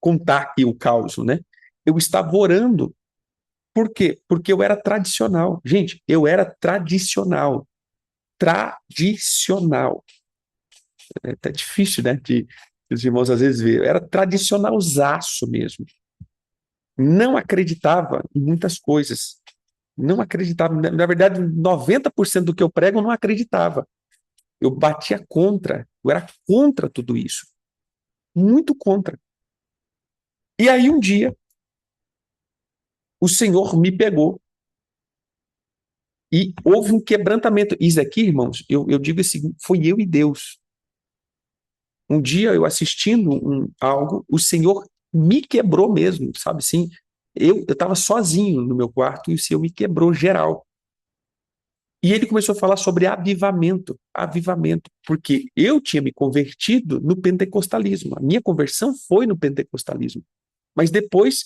contar aqui o caos, né? Eu estava orando. Por quê? Porque eu era tradicional. Gente, eu era tradicional. Tradicional. É até difícil, né? De os irmãos às vezes ver. Eu era tradicionalzaço mesmo. Não acreditava em muitas coisas. Não acreditava. Na verdade, 90% do que eu prego eu não acreditava. Eu batia contra. Eu era contra tudo isso. Muito contra. E aí um dia o Senhor me pegou e houve um quebrantamento. Isso aqui, irmãos, eu digo assim, foi eu e Deus. Um dia eu assistindo algo, o Senhor me quebrou mesmo, sabe assim? Eu estava sozinho no meu quarto e o Senhor me quebrou geral. E ele começou a falar sobre avivamento, avivamento, porque eu tinha me convertido no pentecostalismo. A minha conversão foi no pentecostalismo. Mas depois,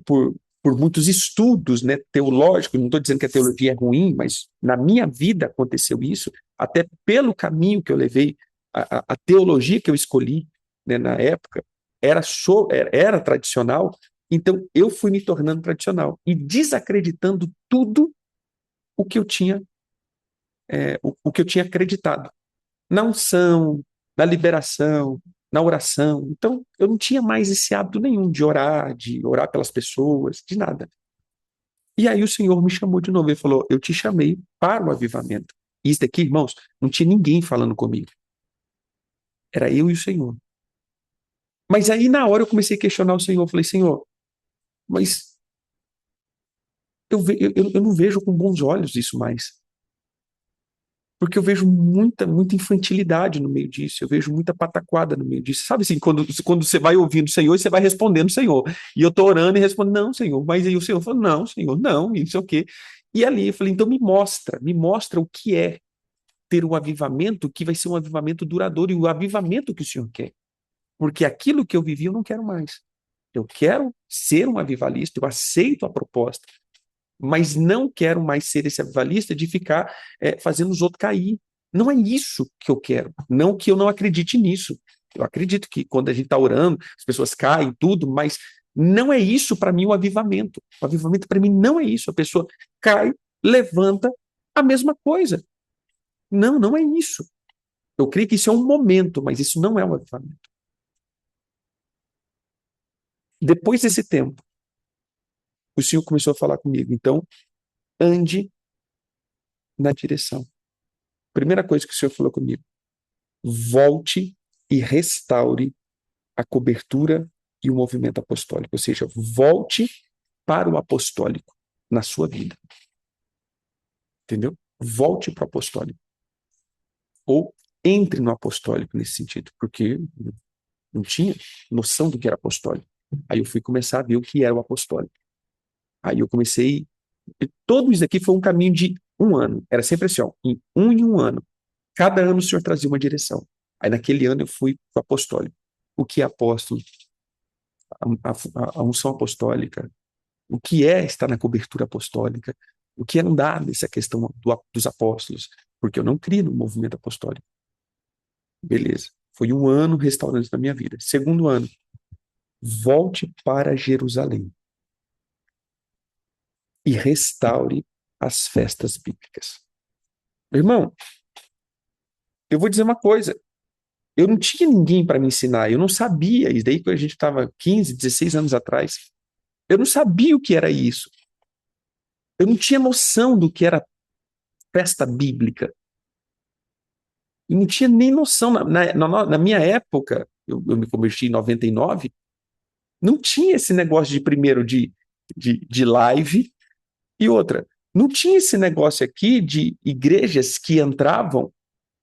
por muitos estudos, né, teológicos, não estou dizendo que a teologia é ruim, mas na minha vida aconteceu isso, até pelo caminho que eu levei, a teologia que eu escolhi, né, na época era tradicional, então eu fui me tornando tradicional e desacreditando tudo o que eu tinha, o que eu tinha acreditado. Na unção, na liberação, na oração. Então, eu não tinha mais esse hábito nenhum de orar pelas pessoas, de nada. E aí o Senhor me chamou de novo. Ele falou: eu te chamei para o avivamento. E isso daqui, irmãos, não tinha ninguém falando comigo. Era eu e o Senhor. Mas aí, na hora, eu comecei a questionar o Senhor. Eu falei: Senhor, mas eu não vejo com bons olhos isso mais. Porque eu vejo muita infantilidade no meio disso, eu vejo muita pataquada no meio disso. Sabe assim, quando você vai ouvindo o Senhor e você vai respondendo o Senhor. E eu tô orando e respondo, não, Senhor. Mas aí o Senhor falou, não, Senhor, não, e não sei o quê. E ali eu falei, então me mostra o que é ter um avivamento que vai ser um avivamento duradouro e o avivamento que o Senhor quer. Porque aquilo que eu vivi eu não quero mais. Eu quero ser um avivalista, eu aceito a proposta, mas não quero mais ser esse avivalista de ficar fazendo os outros cair. Não é isso que eu quero. Não que eu não acredite nisso. Eu acredito que quando a gente está orando, as pessoas caem, tudo, mas não é isso para mim o avivamento. O avivamento para mim não é isso. A pessoa cai, levanta, a mesma coisa. Não, não é isso. Eu creio que isso é um momento, mas isso não é um avivamento. Depois desse tempo, o Senhor começou a falar comigo. Então, ande na direção. Primeira coisa que o Senhor falou comigo: volte e restaure a cobertura e o movimento apostólico. Ou seja, volte para o apostólico na sua vida. Entendeu? Volte para o apostólico. Ou entre no apostólico nesse sentido, porque não tinha noção do que era apostólico. Aí eu fui começar a ver o que era o apostólico. Aí eu comecei. Todo isso aqui foi um caminho de um ano. Era sempre assim, ó, em um ano. Cada ano o Senhor trazia uma direção. Aí naquele ano eu fui para o apostólico. O que é apóstolo? A unção apostólica. O que é estar na cobertura apostólica? O que é andar nessa questão dos apóstolos? Porque eu não criei no movimento apostólico. Beleza. Foi um ano restaurando na minha vida. Segundo ano, volte para Jerusalém e restaure as festas bíblicas. Irmão, eu vou dizer uma coisa. Eu não tinha ninguém para me ensinar, eu não sabia. Isso daí que a gente estava 15, 16 anos atrás. Eu não sabia o que era isso. Eu não tinha noção do que era festa bíblica. Eu não tinha nem noção. Na minha época, eu me converti em 99, não tinha esse negócio de primeiro de live e outra. Não tinha esse negócio aqui de igrejas que entravam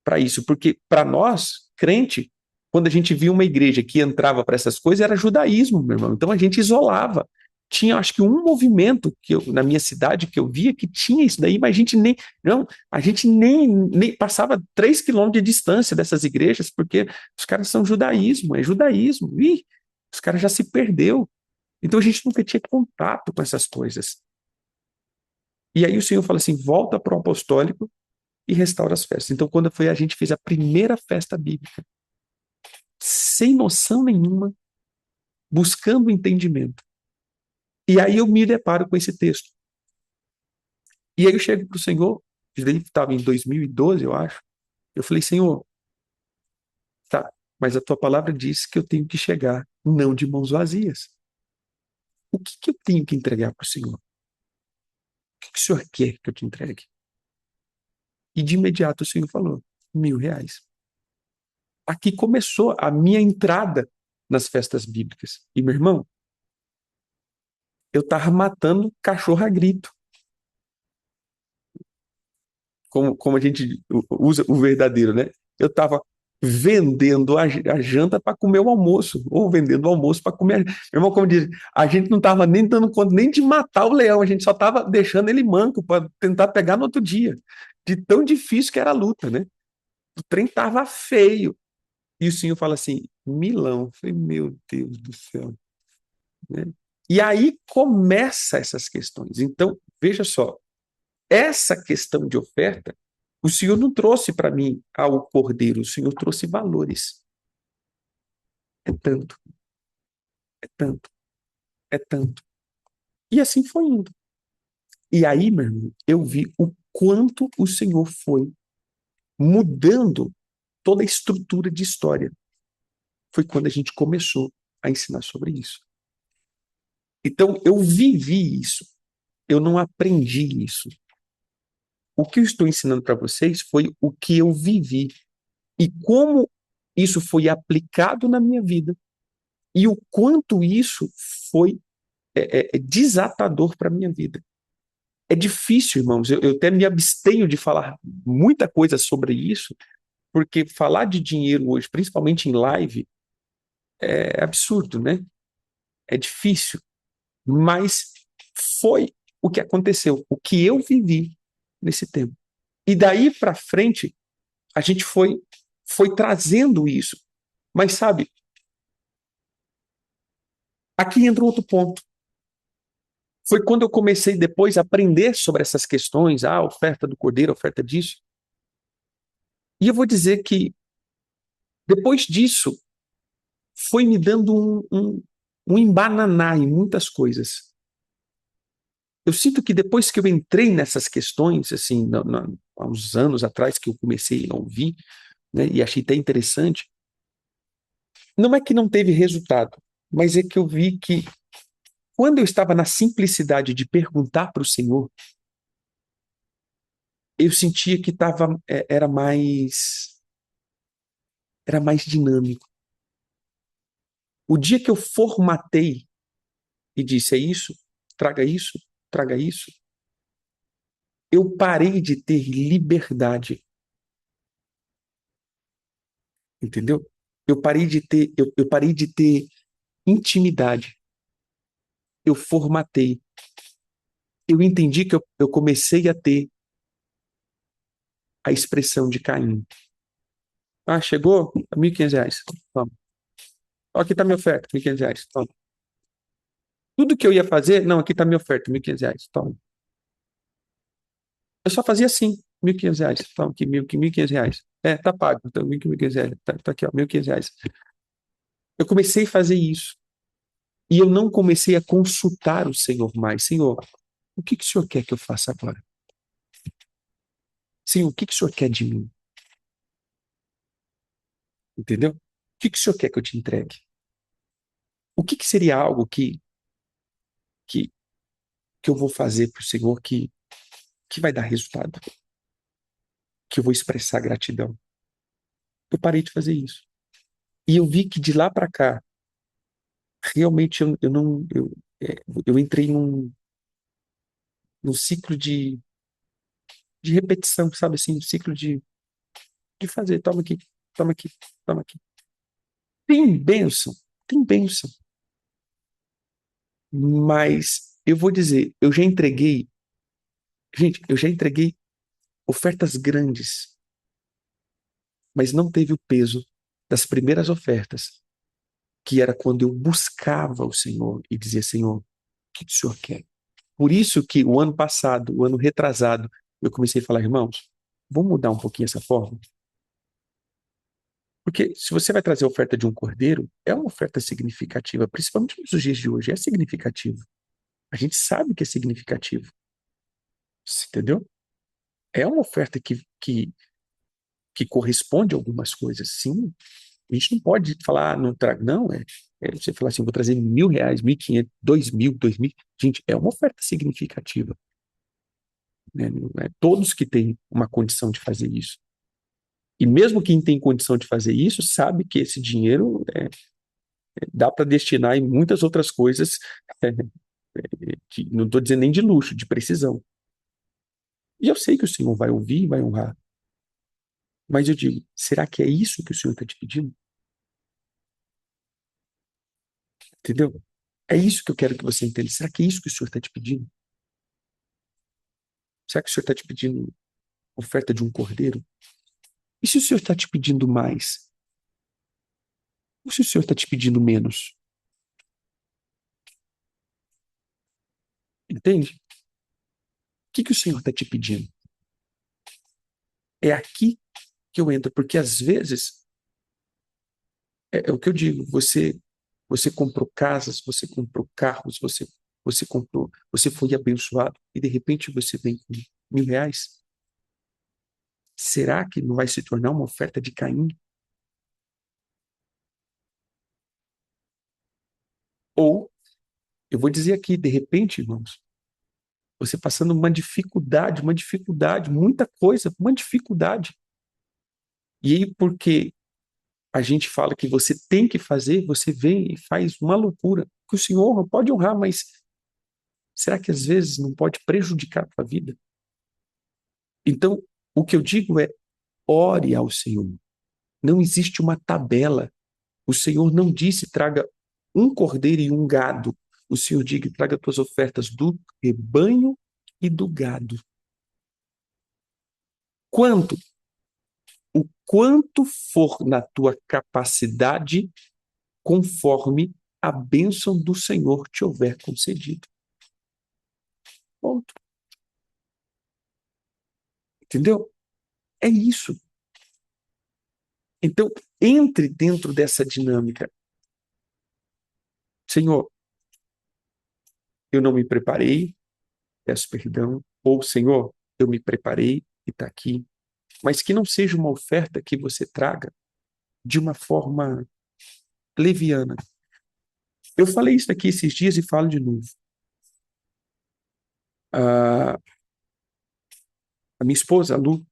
para isso, porque para nós, crente, quando a gente via uma igreja que entrava para essas coisas, era judaísmo, meu irmão. Então a gente isolava. Tinha, acho que um movimento na minha cidade que eu via que tinha isso daí, mas a gente nem passava 3 quilômetros de distância dessas igrejas, porque os caras são judaísmo, é judaísmo. Ih, os caras já se perdeu. Então a gente nunca tinha contato com essas coisas. E aí o Senhor fala assim: volta para o apostólico e restaura as festas. Então, quando foi, a gente fez a primeira festa bíblica, sem noção nenhuma, buscando entendimento. E aí eu me deparo com esse texto. E aí eu chego para o Senhor, isso daí estava em 2012, eu acho. Eu falei: Senhor, tá, mas a tua palavra diz que eu tenho que chegar, não de mãos vazias. O que eu tenho que entregar para o Senhor? O que o Senhor quer que eu te entregue? E de imediato o Senhor falou: R$ 1.000. Aqui começou a minha entrada nas festas bíblicas. E, meu irmão, eu estava matando cachorro a grito. Como a gente usa o verdadeiro, né? Eu estava vendendo a janta para comer o almoço, ou vendendo o almoço para comer. Meu irmão, como diz, a gente não estava nem dando conta nem de matar o leão, a gente só estava deixando ele manco para tentar pegar no outro dia. De tão difícil que era a luta, né? O trem estava feio. E o senhor fala assim: Milão. Eu falei: meu Deus do céu. Né? E aí começa essas questões. Então, veja só, essa questão de oferta, o Senhor não trouxe para mim ao cordeiro, o Senhor trouxe valores. É tanto, é tanto, é tanto. E assim foi indo. E aí, meu irmão, eu vi o quanto o Senhor foi mudando toda a estrutura de história. Foi quando a gente começou a ensinar sobre isso. Então, eu vivi isso. Eu não aprendi isso. O que eu estou ensinando para vocês foi o que eu vivi e como isso foi aplicado na minha vida e o quanto isso foi desatador para a minha vida. É difícil, irmãos. Eu até me abstenho de falar muita coisa sobre isso, porque falar de dinheiro hoje, principalmente em live, é absurdo, né? É difícil. Mas foi o que aconteceu, o que eu vivi nesse tempo. E daí para frente, a gente foi trazendo isso. Mas sabe, aqui entra outro ponto. Foi quando eu comecei depois a aprender sobre essas questões, a oferta do cordeiro, a oferta disso. E eu vou dizer que depois disso, foi me dando um embananar em muitas coisas. Eu sinto que depois que eu entrei nessas questões, assim, há uns anos atrás que eu comecei a ouvir, né, e achei até interessante, não é que não teve resultado, mas é que eu vi que quando eu estava na simplicidade de perguntar para o Senhor, eu sentia que era mais dinâmico. O dia que eu formatei e disse, é isso, traga isso, eu parei de ter liberdade, entendeu? Eu parei de ter intimidade. Eu formatei. Eu entendi que eu comecei a ter a expressão de Caim. Ah, chegou? R$ 1.500. Toma. Ó, aqui está minha oferta, R$ 1.500. Toma. Tudo que eu ia fazer, não, aqui está minha oferta, R$ 1.500. Toma. Eu só fazia assim, R$ 1.500. Toma aqui, R$ 1.500. É, tá pago. Então, R$ 1.500. Tá aqui, ó, R$ 1.500. Eu comecei a fazer isso. E eu não comecei a consultar o Senhor mais. Senhor, o que o Senhor quer que eu faça agora? Senhor, o que o Senhor quer de mim? Entendeu? O que o Senhor quer que eu te entregue? O que seria algo que, que eu vou fazer para o Senhor que vai dar resultado? Que eu vou expressar gratidão? Eu parei de fazer isso. E eu vi que de lá para cá, realmente eu não. Eu entrei num ciclo de repetição, sabe assim? Um ciclo de fazer. Toma aqui, toma aqui, toma aqui. Tem bênção, tem bênção. Mas eu vou dizer, eu já entreguei ofertas grandes, mas não teve o peso das primeiras ofertas, que era quando eu buscava o Senhor e dizia, Senhor, o que o Senhor quer? Por isso que o ano passado, o ano retrasado, eu comecei a falar, irmãos, vamos mudar um pouquinho essa forma? Porque se você vai trazer a oferta de um cordeiro, é uma oferta significativa, principalmente nos dias de hoje, é significativo. A gente sabe que é significativo, entendeu? É uma oferta que corresponde a algumas coisas, sim. A gente não pode falar, não traga, não, você falar assim, vou trazer R$ 1.000, 1.500, 2.000, 2.000. Gente, é uma oferta significativa, né? Não é todos que têm uma condição de fazer isso. E mesmo quem tem condição de fazer isso, sabe que esse dinheiro dá para destinar em muitas outras coisas, é, que não estou dizendo nem de luxo, de precisão. E eu sei que o Senhor vai ouvir e vai honrar. Mas eu digo, será que é isso que o Senhor está te pedindo? Entendeu? É isso que eu quero que você entenda. Será que é isso que o Senhor está te pedindo? Será que o Senhor está te pedindo oferta de um cordeiro? E se o Senhor está te pedindo mais? Ou se o Senhor está te pedindo menos? Entende? O que o Senhor está te pedindo? É aqui que eu entro, porque às vezes é o que eu digo, você comprou casas, você comprou carros, você foi abençoado e de repente você vem com R$ 1.000. Será que não vai se tornar uma oferta de Caim? Ou, eu vou dizer aqui, de repente, irmãos, você passando uma dificuldade, muita coisa, uma dificuldade. E aí, porque a gente fala que você tem que fazer, você vem e faz uma loucura. Que o Senhor pode honrar, mas Será que às vezes não pode prejudicar a tua vida? Então, o que eu digo é, ore ao Senhor. Não existe uma tabela. O Senhor não disse traga um cordeiro e um gado. O Senhor diz traga tuas ofertas do rebanho e do gado. Quanto? O quanto for na tua capacidade, conforme a bênção do Senhor te houver concedido. Ponto. Entendeu? É isso. Então, entre dentro dessa dinâmica. Senhor, eu não me preparei, peço perdão. Ou, Senhor, eu me preparei e está aqui. Mas que não seja uma oferta que você traga de uma forma leviana. Eu falei isso aqui esses dias e falo de novo. A minha esposa, a Lu,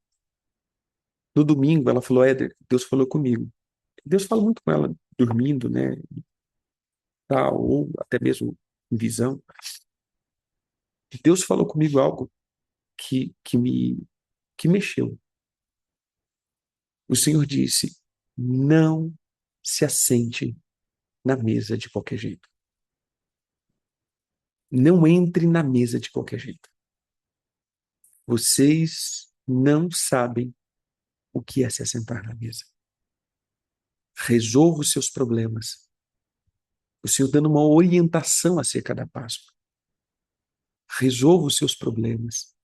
no domingo, ela falou, Éder, Deus falou comigo. Deus fala muito com ela, dormindo, né? Tal, ou até mesmo em visão. Deus falou comigo algo que mexeu. O Senhor disse, não se assente na mesa de qualquer jeito. Não entre na mesa de qualquer jeito. Vocês não sabem o que é se assentar na mesa. Resolva os seus problemas. O Senhor dando uma orientação acerca da Páscoa. Resolva os seus problemas.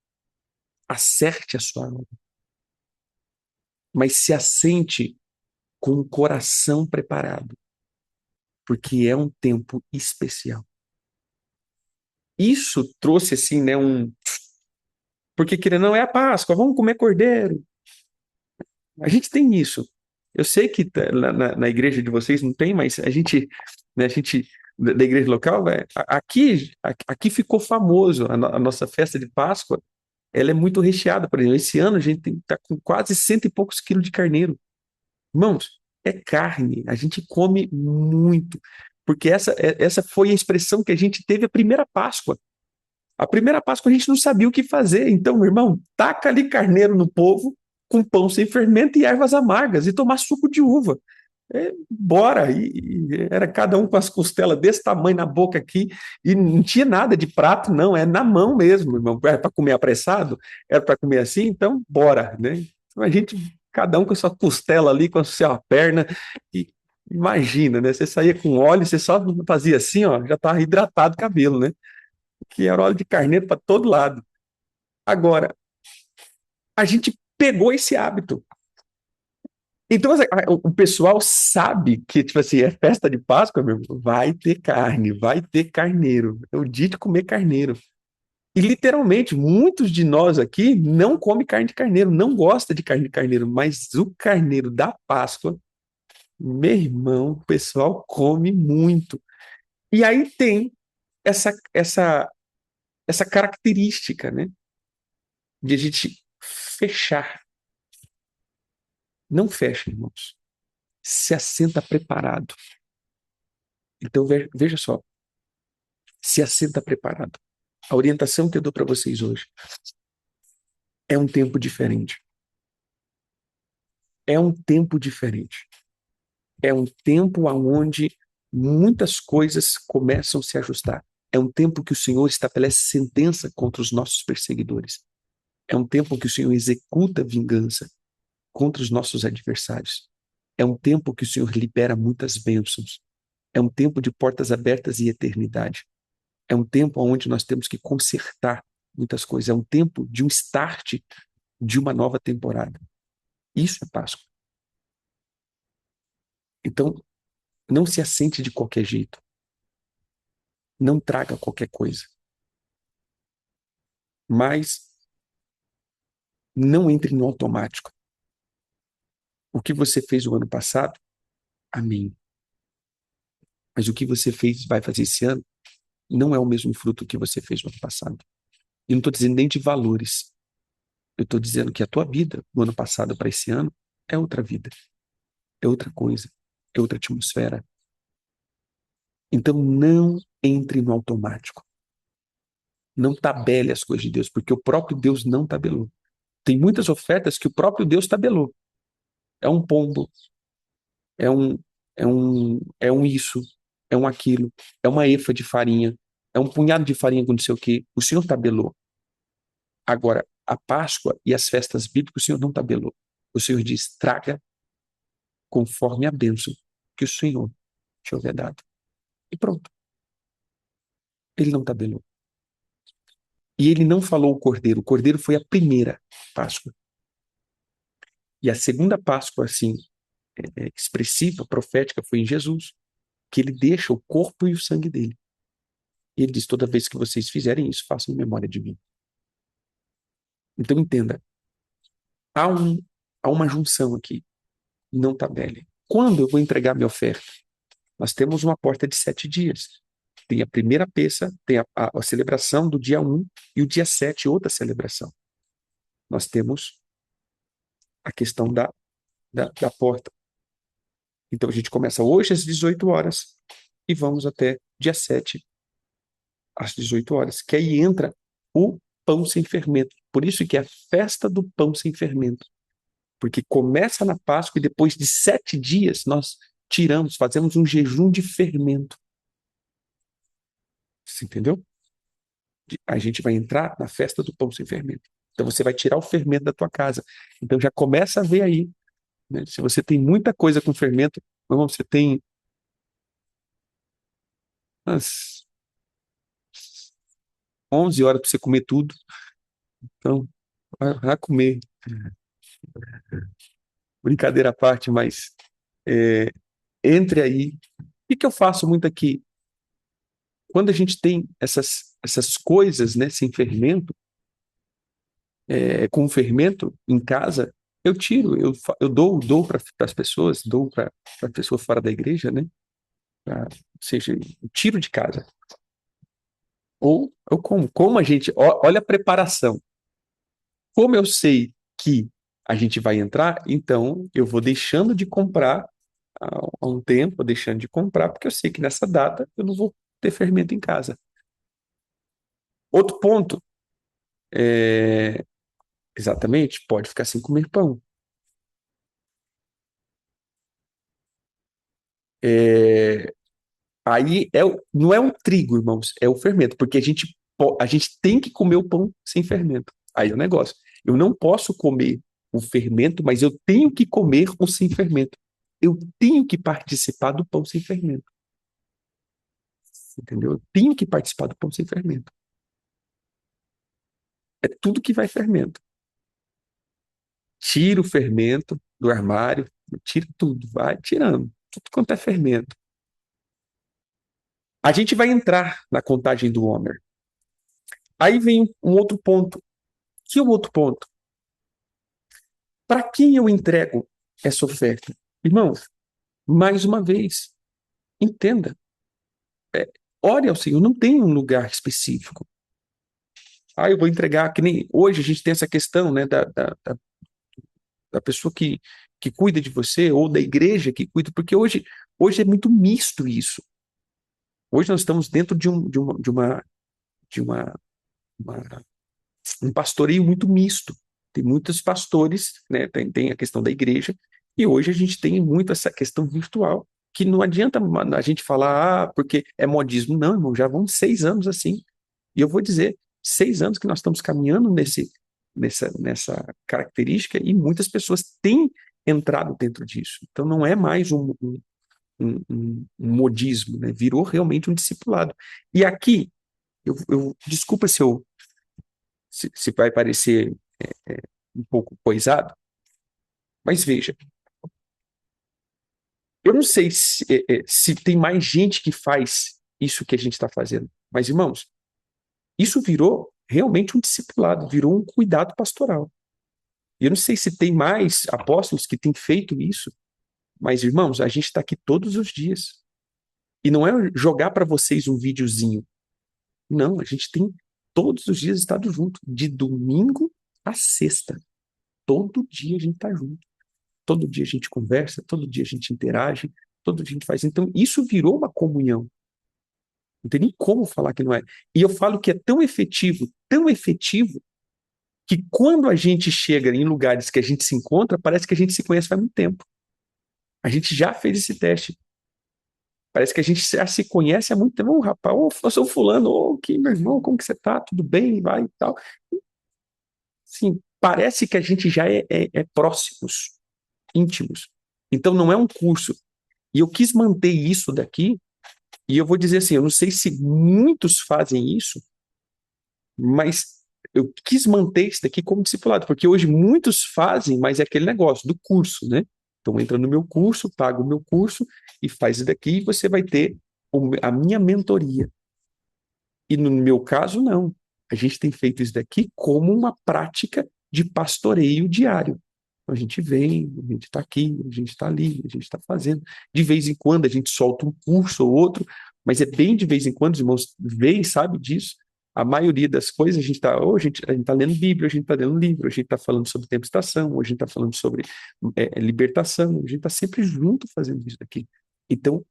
Acerte a sua obra. Mas se assente com o coração preparado. Porque é um tempo especial. Isso trouxe assim, né, porque querendo não é a Páscoa, vamos comer cordeiro. A gente tem isso. Eu sei que na igreja de vocês não tem, mas né, da igreja local, aqui ficou famoso a nossa festa de Páscoa. Ela é muito recheada, por exemplo. Esse ano a gente está com quase 100 e poucos quilos de carneiro. Irmãos, é carne. A gente come muito, porque essa foi a expressão que a gente teve a primeira Páscoa. A primeira Páscoa a gente não sabia o que fazer. Então, meu irmão, taca ali carneiro no povo com pão sem fermento e ervas amargas e tomar suco de uva. Bora! E era cada um com as costelas desse tamanho na boca aqui e não tinha nada de prato, não. É na mão mesmo, irmão. Era para comer apressado, era para comer assim, então bora, né? Então a gente, cada um com a sua costela ali, com a sua perna e imagina, né? Você saía com óleo, você só fazia assim, ó, já estava hidratado o cabelo, né? Que era óleo de carneiro para todo lado. Agora, a gente pegou esse hábito. Então, assim, o pessoal sabe que, tipo assim, é festa de Páscoa, meu irmão, vai ter carne, vai ter carneiro. É o dia de comer carneiro. E, literalmente, muitos de nós aqui não come carne de carneiro, não gosta de carne de carneiro, mas o carneiro da Páscoa, meu irmão, o pessoal come muito. E aí tem essa característica, né, de a gente fechar. Não fecha, irmãos. Se assenta preparado. Então, veja só. Se assenta preparado. A orientação que eu dou para vocês hoje é um tempo diferente. É um tempo diferente. É um tempo onde muitas coisas começam a se ajustar. É um tempo que o Senhor estabelece sentença contra os nossos perseguidores. É um tempo que o Senhor executa vingança contra os nossos adversários. É um tempo que o Senhor libera muitas bênçãos. É um tempo de portas abertas e eternidade. É um tempo onde nós temos que consertar muitas coisas. É um tempo de um start de uma nova temporada. Isso é Páscoa. Então, não se assente de qualquer jeito. Não traga qualquer coisa. Mas não entre no automático. O que você fez o ano passado, amém. Mas o que você fez, vai fazer esse ano, não é o mesmo fruto que você fez no ano passado. E não estou dizendo nem de valores. Eu estou dizendo que a tua vida, do ano passado para esse ano, é outra vida. É outra coisa. É outra atmosfera. Então, não entre no automático. Não tabele as coisas de Deus, porque o próprio Deus não tabelou. Tem muitas ofertas que o próprio Deus tabelou. É um pombo, é um, é um isso, é um aquilo, é uma efa de farinha, é um punhado de farinha com não sei o quê. O Senhor tabelou. Agora, a Páscoa e as festas bíblicas, o Senhor não tabelou. O Senhor diz: traga conforme a bênção que o Senhor te houver dado. E pronto. Ele não tabelou. E ele não falou o cordeiro. O cordeiro foi a primeira Páscoa. E a segunda Páscoa, assim, expressiva, profética, foi em Jesus, que ele deixa o corpo e o sangue dele. E ele diz: toda vez que vocês fizerem isso, façam em memória de mim. Então entenda, há, um, há uma junção aqui, não tabele. Quando eu vou entregar minha oferta? Nós temos uma porta de 7 dias. Tem a primeira peça, tem a celebração do dia 1 e o dia 7, outra celebração. Nós temos a questão da porta. Então a gente começa hoje às 18 horas e vamos até dia 7 às 18 horas, que aí entra o pão sem fermento. Por isso que é a festa do pão sem fermento. Porque começa na Páscoa e depois de 7 dias nós tiramos, fazemos um jejum de fermento. Você entendeu? A gente vai entrar na festa do pão sem fermento. Então você vai tirar o fermento da tua casa. Então já começa a ver aí, né? Se você tem muita coisa com fermento, vamos, você tem umas 11 horas para você comer tudo. Então, vai comer. Brincadeira à parte, mas é, entre aí. O que eu faço muito aqui? Quando a gente tem essas coisas, né, sem fermento, com fermento em casa, eu tiro, eu dou para as pessoas, dou para a pessoa fora da igreja, né? Ou seja, eu tiro de casa. Ou eu como a gente, olha a preparação. Como eu sei que a gente vai entrar, então eu vou deixando de comprar há um tempo, deixando de comprar, porque eu sei que nessa data eu não vou ter fermento em casa. Outro ponto, é, exatamente, pode ficar sem comer pão. É, aí não é o trigo, irmãos, é o fermento, porque a gente tem que comer o pão sem fermento. Aí é o negócio. Eu não posso comer o fermento, mas eu tenho que comer o sem fermento. Eu tenho que participar do pão sem fermento. Entendeu? Eu tenho que participar do pão sem fermento. É tudo que vai fermento. Tira o fermento do armário, tira tudo, vai tirando. Tudo quanto é fermento. A gente vai entrar na contagem do Homer. Aí vem um outro ponto. Que é o outro ponto? Para quem eu entrego essa oferta? Irmãos, mais uma vez, entenda. Ore ao Senhor, não tem um lugar específico. Eu vou entregar, que nem hoje a gente tem essa questão, né, da pessoa que cuida de você, ou da igreja que cuida, porque hoje é muito misto isso. Hoje nós estamos dentro de um pastoreio muito misto. Tem muitos pastores, né? Tem a questão da igreja, e hoje a gente tem muito essa questão virtual, que não adianta a gente falar, porque é modismo. Não, irmão, já vão 6 anos assim. E eu vou dizer, 6 anos que nós estamos caminhando nessa característica, e muitas pessoas têm entrado dentro disso. Então não é mais um modismo, né? Virou realmente um discipulado. E aqui, desculpa se vai parecer um pouco coisado, mas veja, eu não sei se tem mais gente que faz isso que a gente está fazendo, mas, irmãos, isso virou realmente um discipulado, virou um cuidado pastoral. E eu não sei se tem mais apóstolos que têm feito isso, mas, irmãos, a gente está aqui todos os dias. E não é jogar para vocês um videozinho. Não, a gente tem todos os dias estado junto, de domingo a sexta. Todo dia a gente está junto. Todo dia a gente conversa, todo dia a gente interage, todo dia a gente faz. Então, isso virou uma comunhão. Não tem nem como falar que não é. E eu falo que é tão efetivo, que quando a gente chega em lugares que a gente se encontra, parece que a gente se conhece faz muito tempo. A gente já fez esse teste. Parece que a gente já se conhece há muito tempo. Ô, rapaz, ô, eu sou fulano, ô, que meu irmão, como que você tá? Tudo bem? Vai e tal. Sim, parece que a gente já é próximos, íntimos. Então não é um curso. E eu quis manter isso daqui, e eu vou dizer assim, eu não sei se muitos fazem isso, mas eu quis manter isso daqui como discipulado, porque hoje muitos fazem, mas é aquele negócio do curso, né? Então entra no meu curso, paga o meu curso e faz isso daqui e você vai ter a minha mentoria. E no meu caso, não. A gente tem feito isso daqui como uma prática de pastoreio diário. A gente vem, a gente está aqui, a gente está ali, a gente está fazendo. De vez em quando a gente solta um curso ou outro, mas é bem de vez em quando, os irmãos veem, sabe disso. A maioria das coisas a gente está, ou a gente tá lendo Bíblia, a gente está lendo livro, a gente está falando sobre tempo e estação, ou a gente está falando sobre libertação, a gente está sempre junto fazendo isso daqui. Então,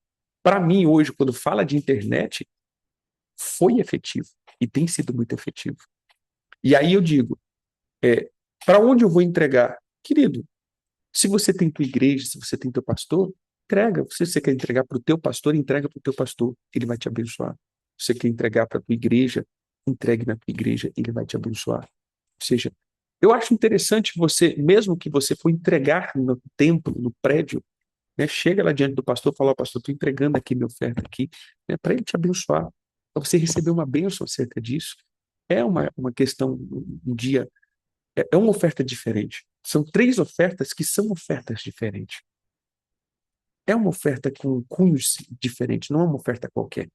para mim, hoje, quando fala de internet, foi efetivo e tem sido muito efetivo. E aí eu digo, para onde eu vou entregar? Querido, se você tem tua igreja, se você tem teu pastor, entrega. Se você quer entregar para o teu pastor, entrega para o teu pastor, ele vai te abençoar. Se você quer entregar para a tua igreja, entregue na tua igreja, ele vai te abençoar. Ou seja, eu acho interessante você, mesmo que você for entregar no templo, no prédio, né, chega lá diante do pastor e fala, pastor, estou entregando aqui minha oferta aqui, né, para ele te abençoar, para você receber uma bênção acerca disso. É uma questão, um dia, é uma oferta diferente. São três ofertas que são ofertas diferentes. É uma oferta com cunhos diferentes, não é uma oferta qualquer.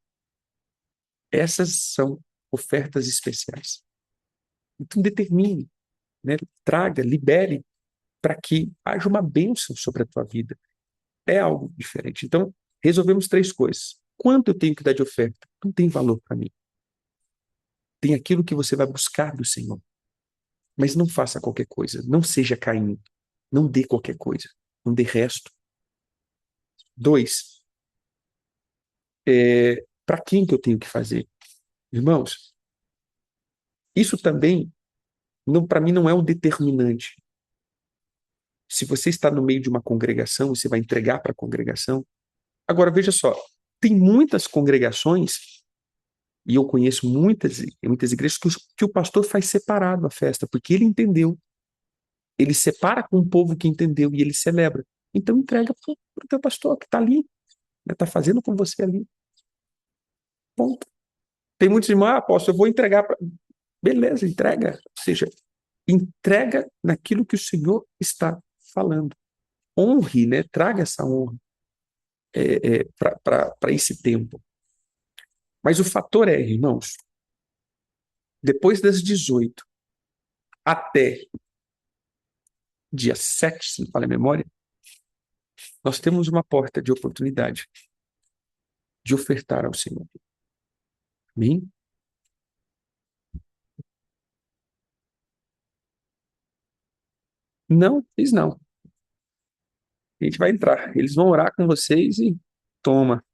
Essas são ofertas especiais. Então determine, né, traga, libere para que haja uma bênção sobre a tua vida. É algo diferente. Então, resolvemos três coisas. Quanto eu tenho que dar de oferta? Não tem valor para mim. Tem aquilo que você vai buscar do Senhor. Mas não faça qualquer coisa. Não seja Caim. Não dê qualquer coisa. Não dê resto. Dois, para quem que eu tenho que fazer? Irmãos, isso também, para mim, não é um determinante. Se você está no meio de uma congregação, você vai entregar para a congregação. Agora, veja só, tem muitas congregações, e eu conheço muitas igrejas, que o pastor faz separado a festa, porque ele entendeu. Ele separa com o povo que entendeu e ele celebra. Então, entrega para o teu pastor que está ali, está fazendo com você ali. Ponto. Tem muitos irmãos, apóstolo, eu vou entregar. Beleza, entrega. Ou seja, entrega naquilo que o Senhor está falando. Honre, né? Traga essa honra para esse tempo. Mas o fator é, irmãos, depois das 18 até dia 7, se não falha a memória, nós temos uma porta de oportunidade de ofertar ao Senhor. Amém? Não, eles não. A gente vai entrar. Eles vão orar com vocês e toma.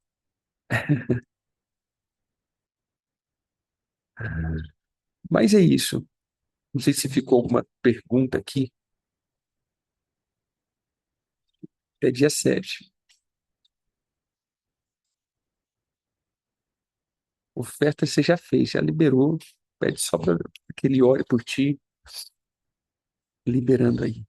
Mas é isso. Não sei se ficou alguma pergunta aqui. É dia 7. Oferta você já fez, já liberou. Pede só para que ele ore por ti, liberando aí.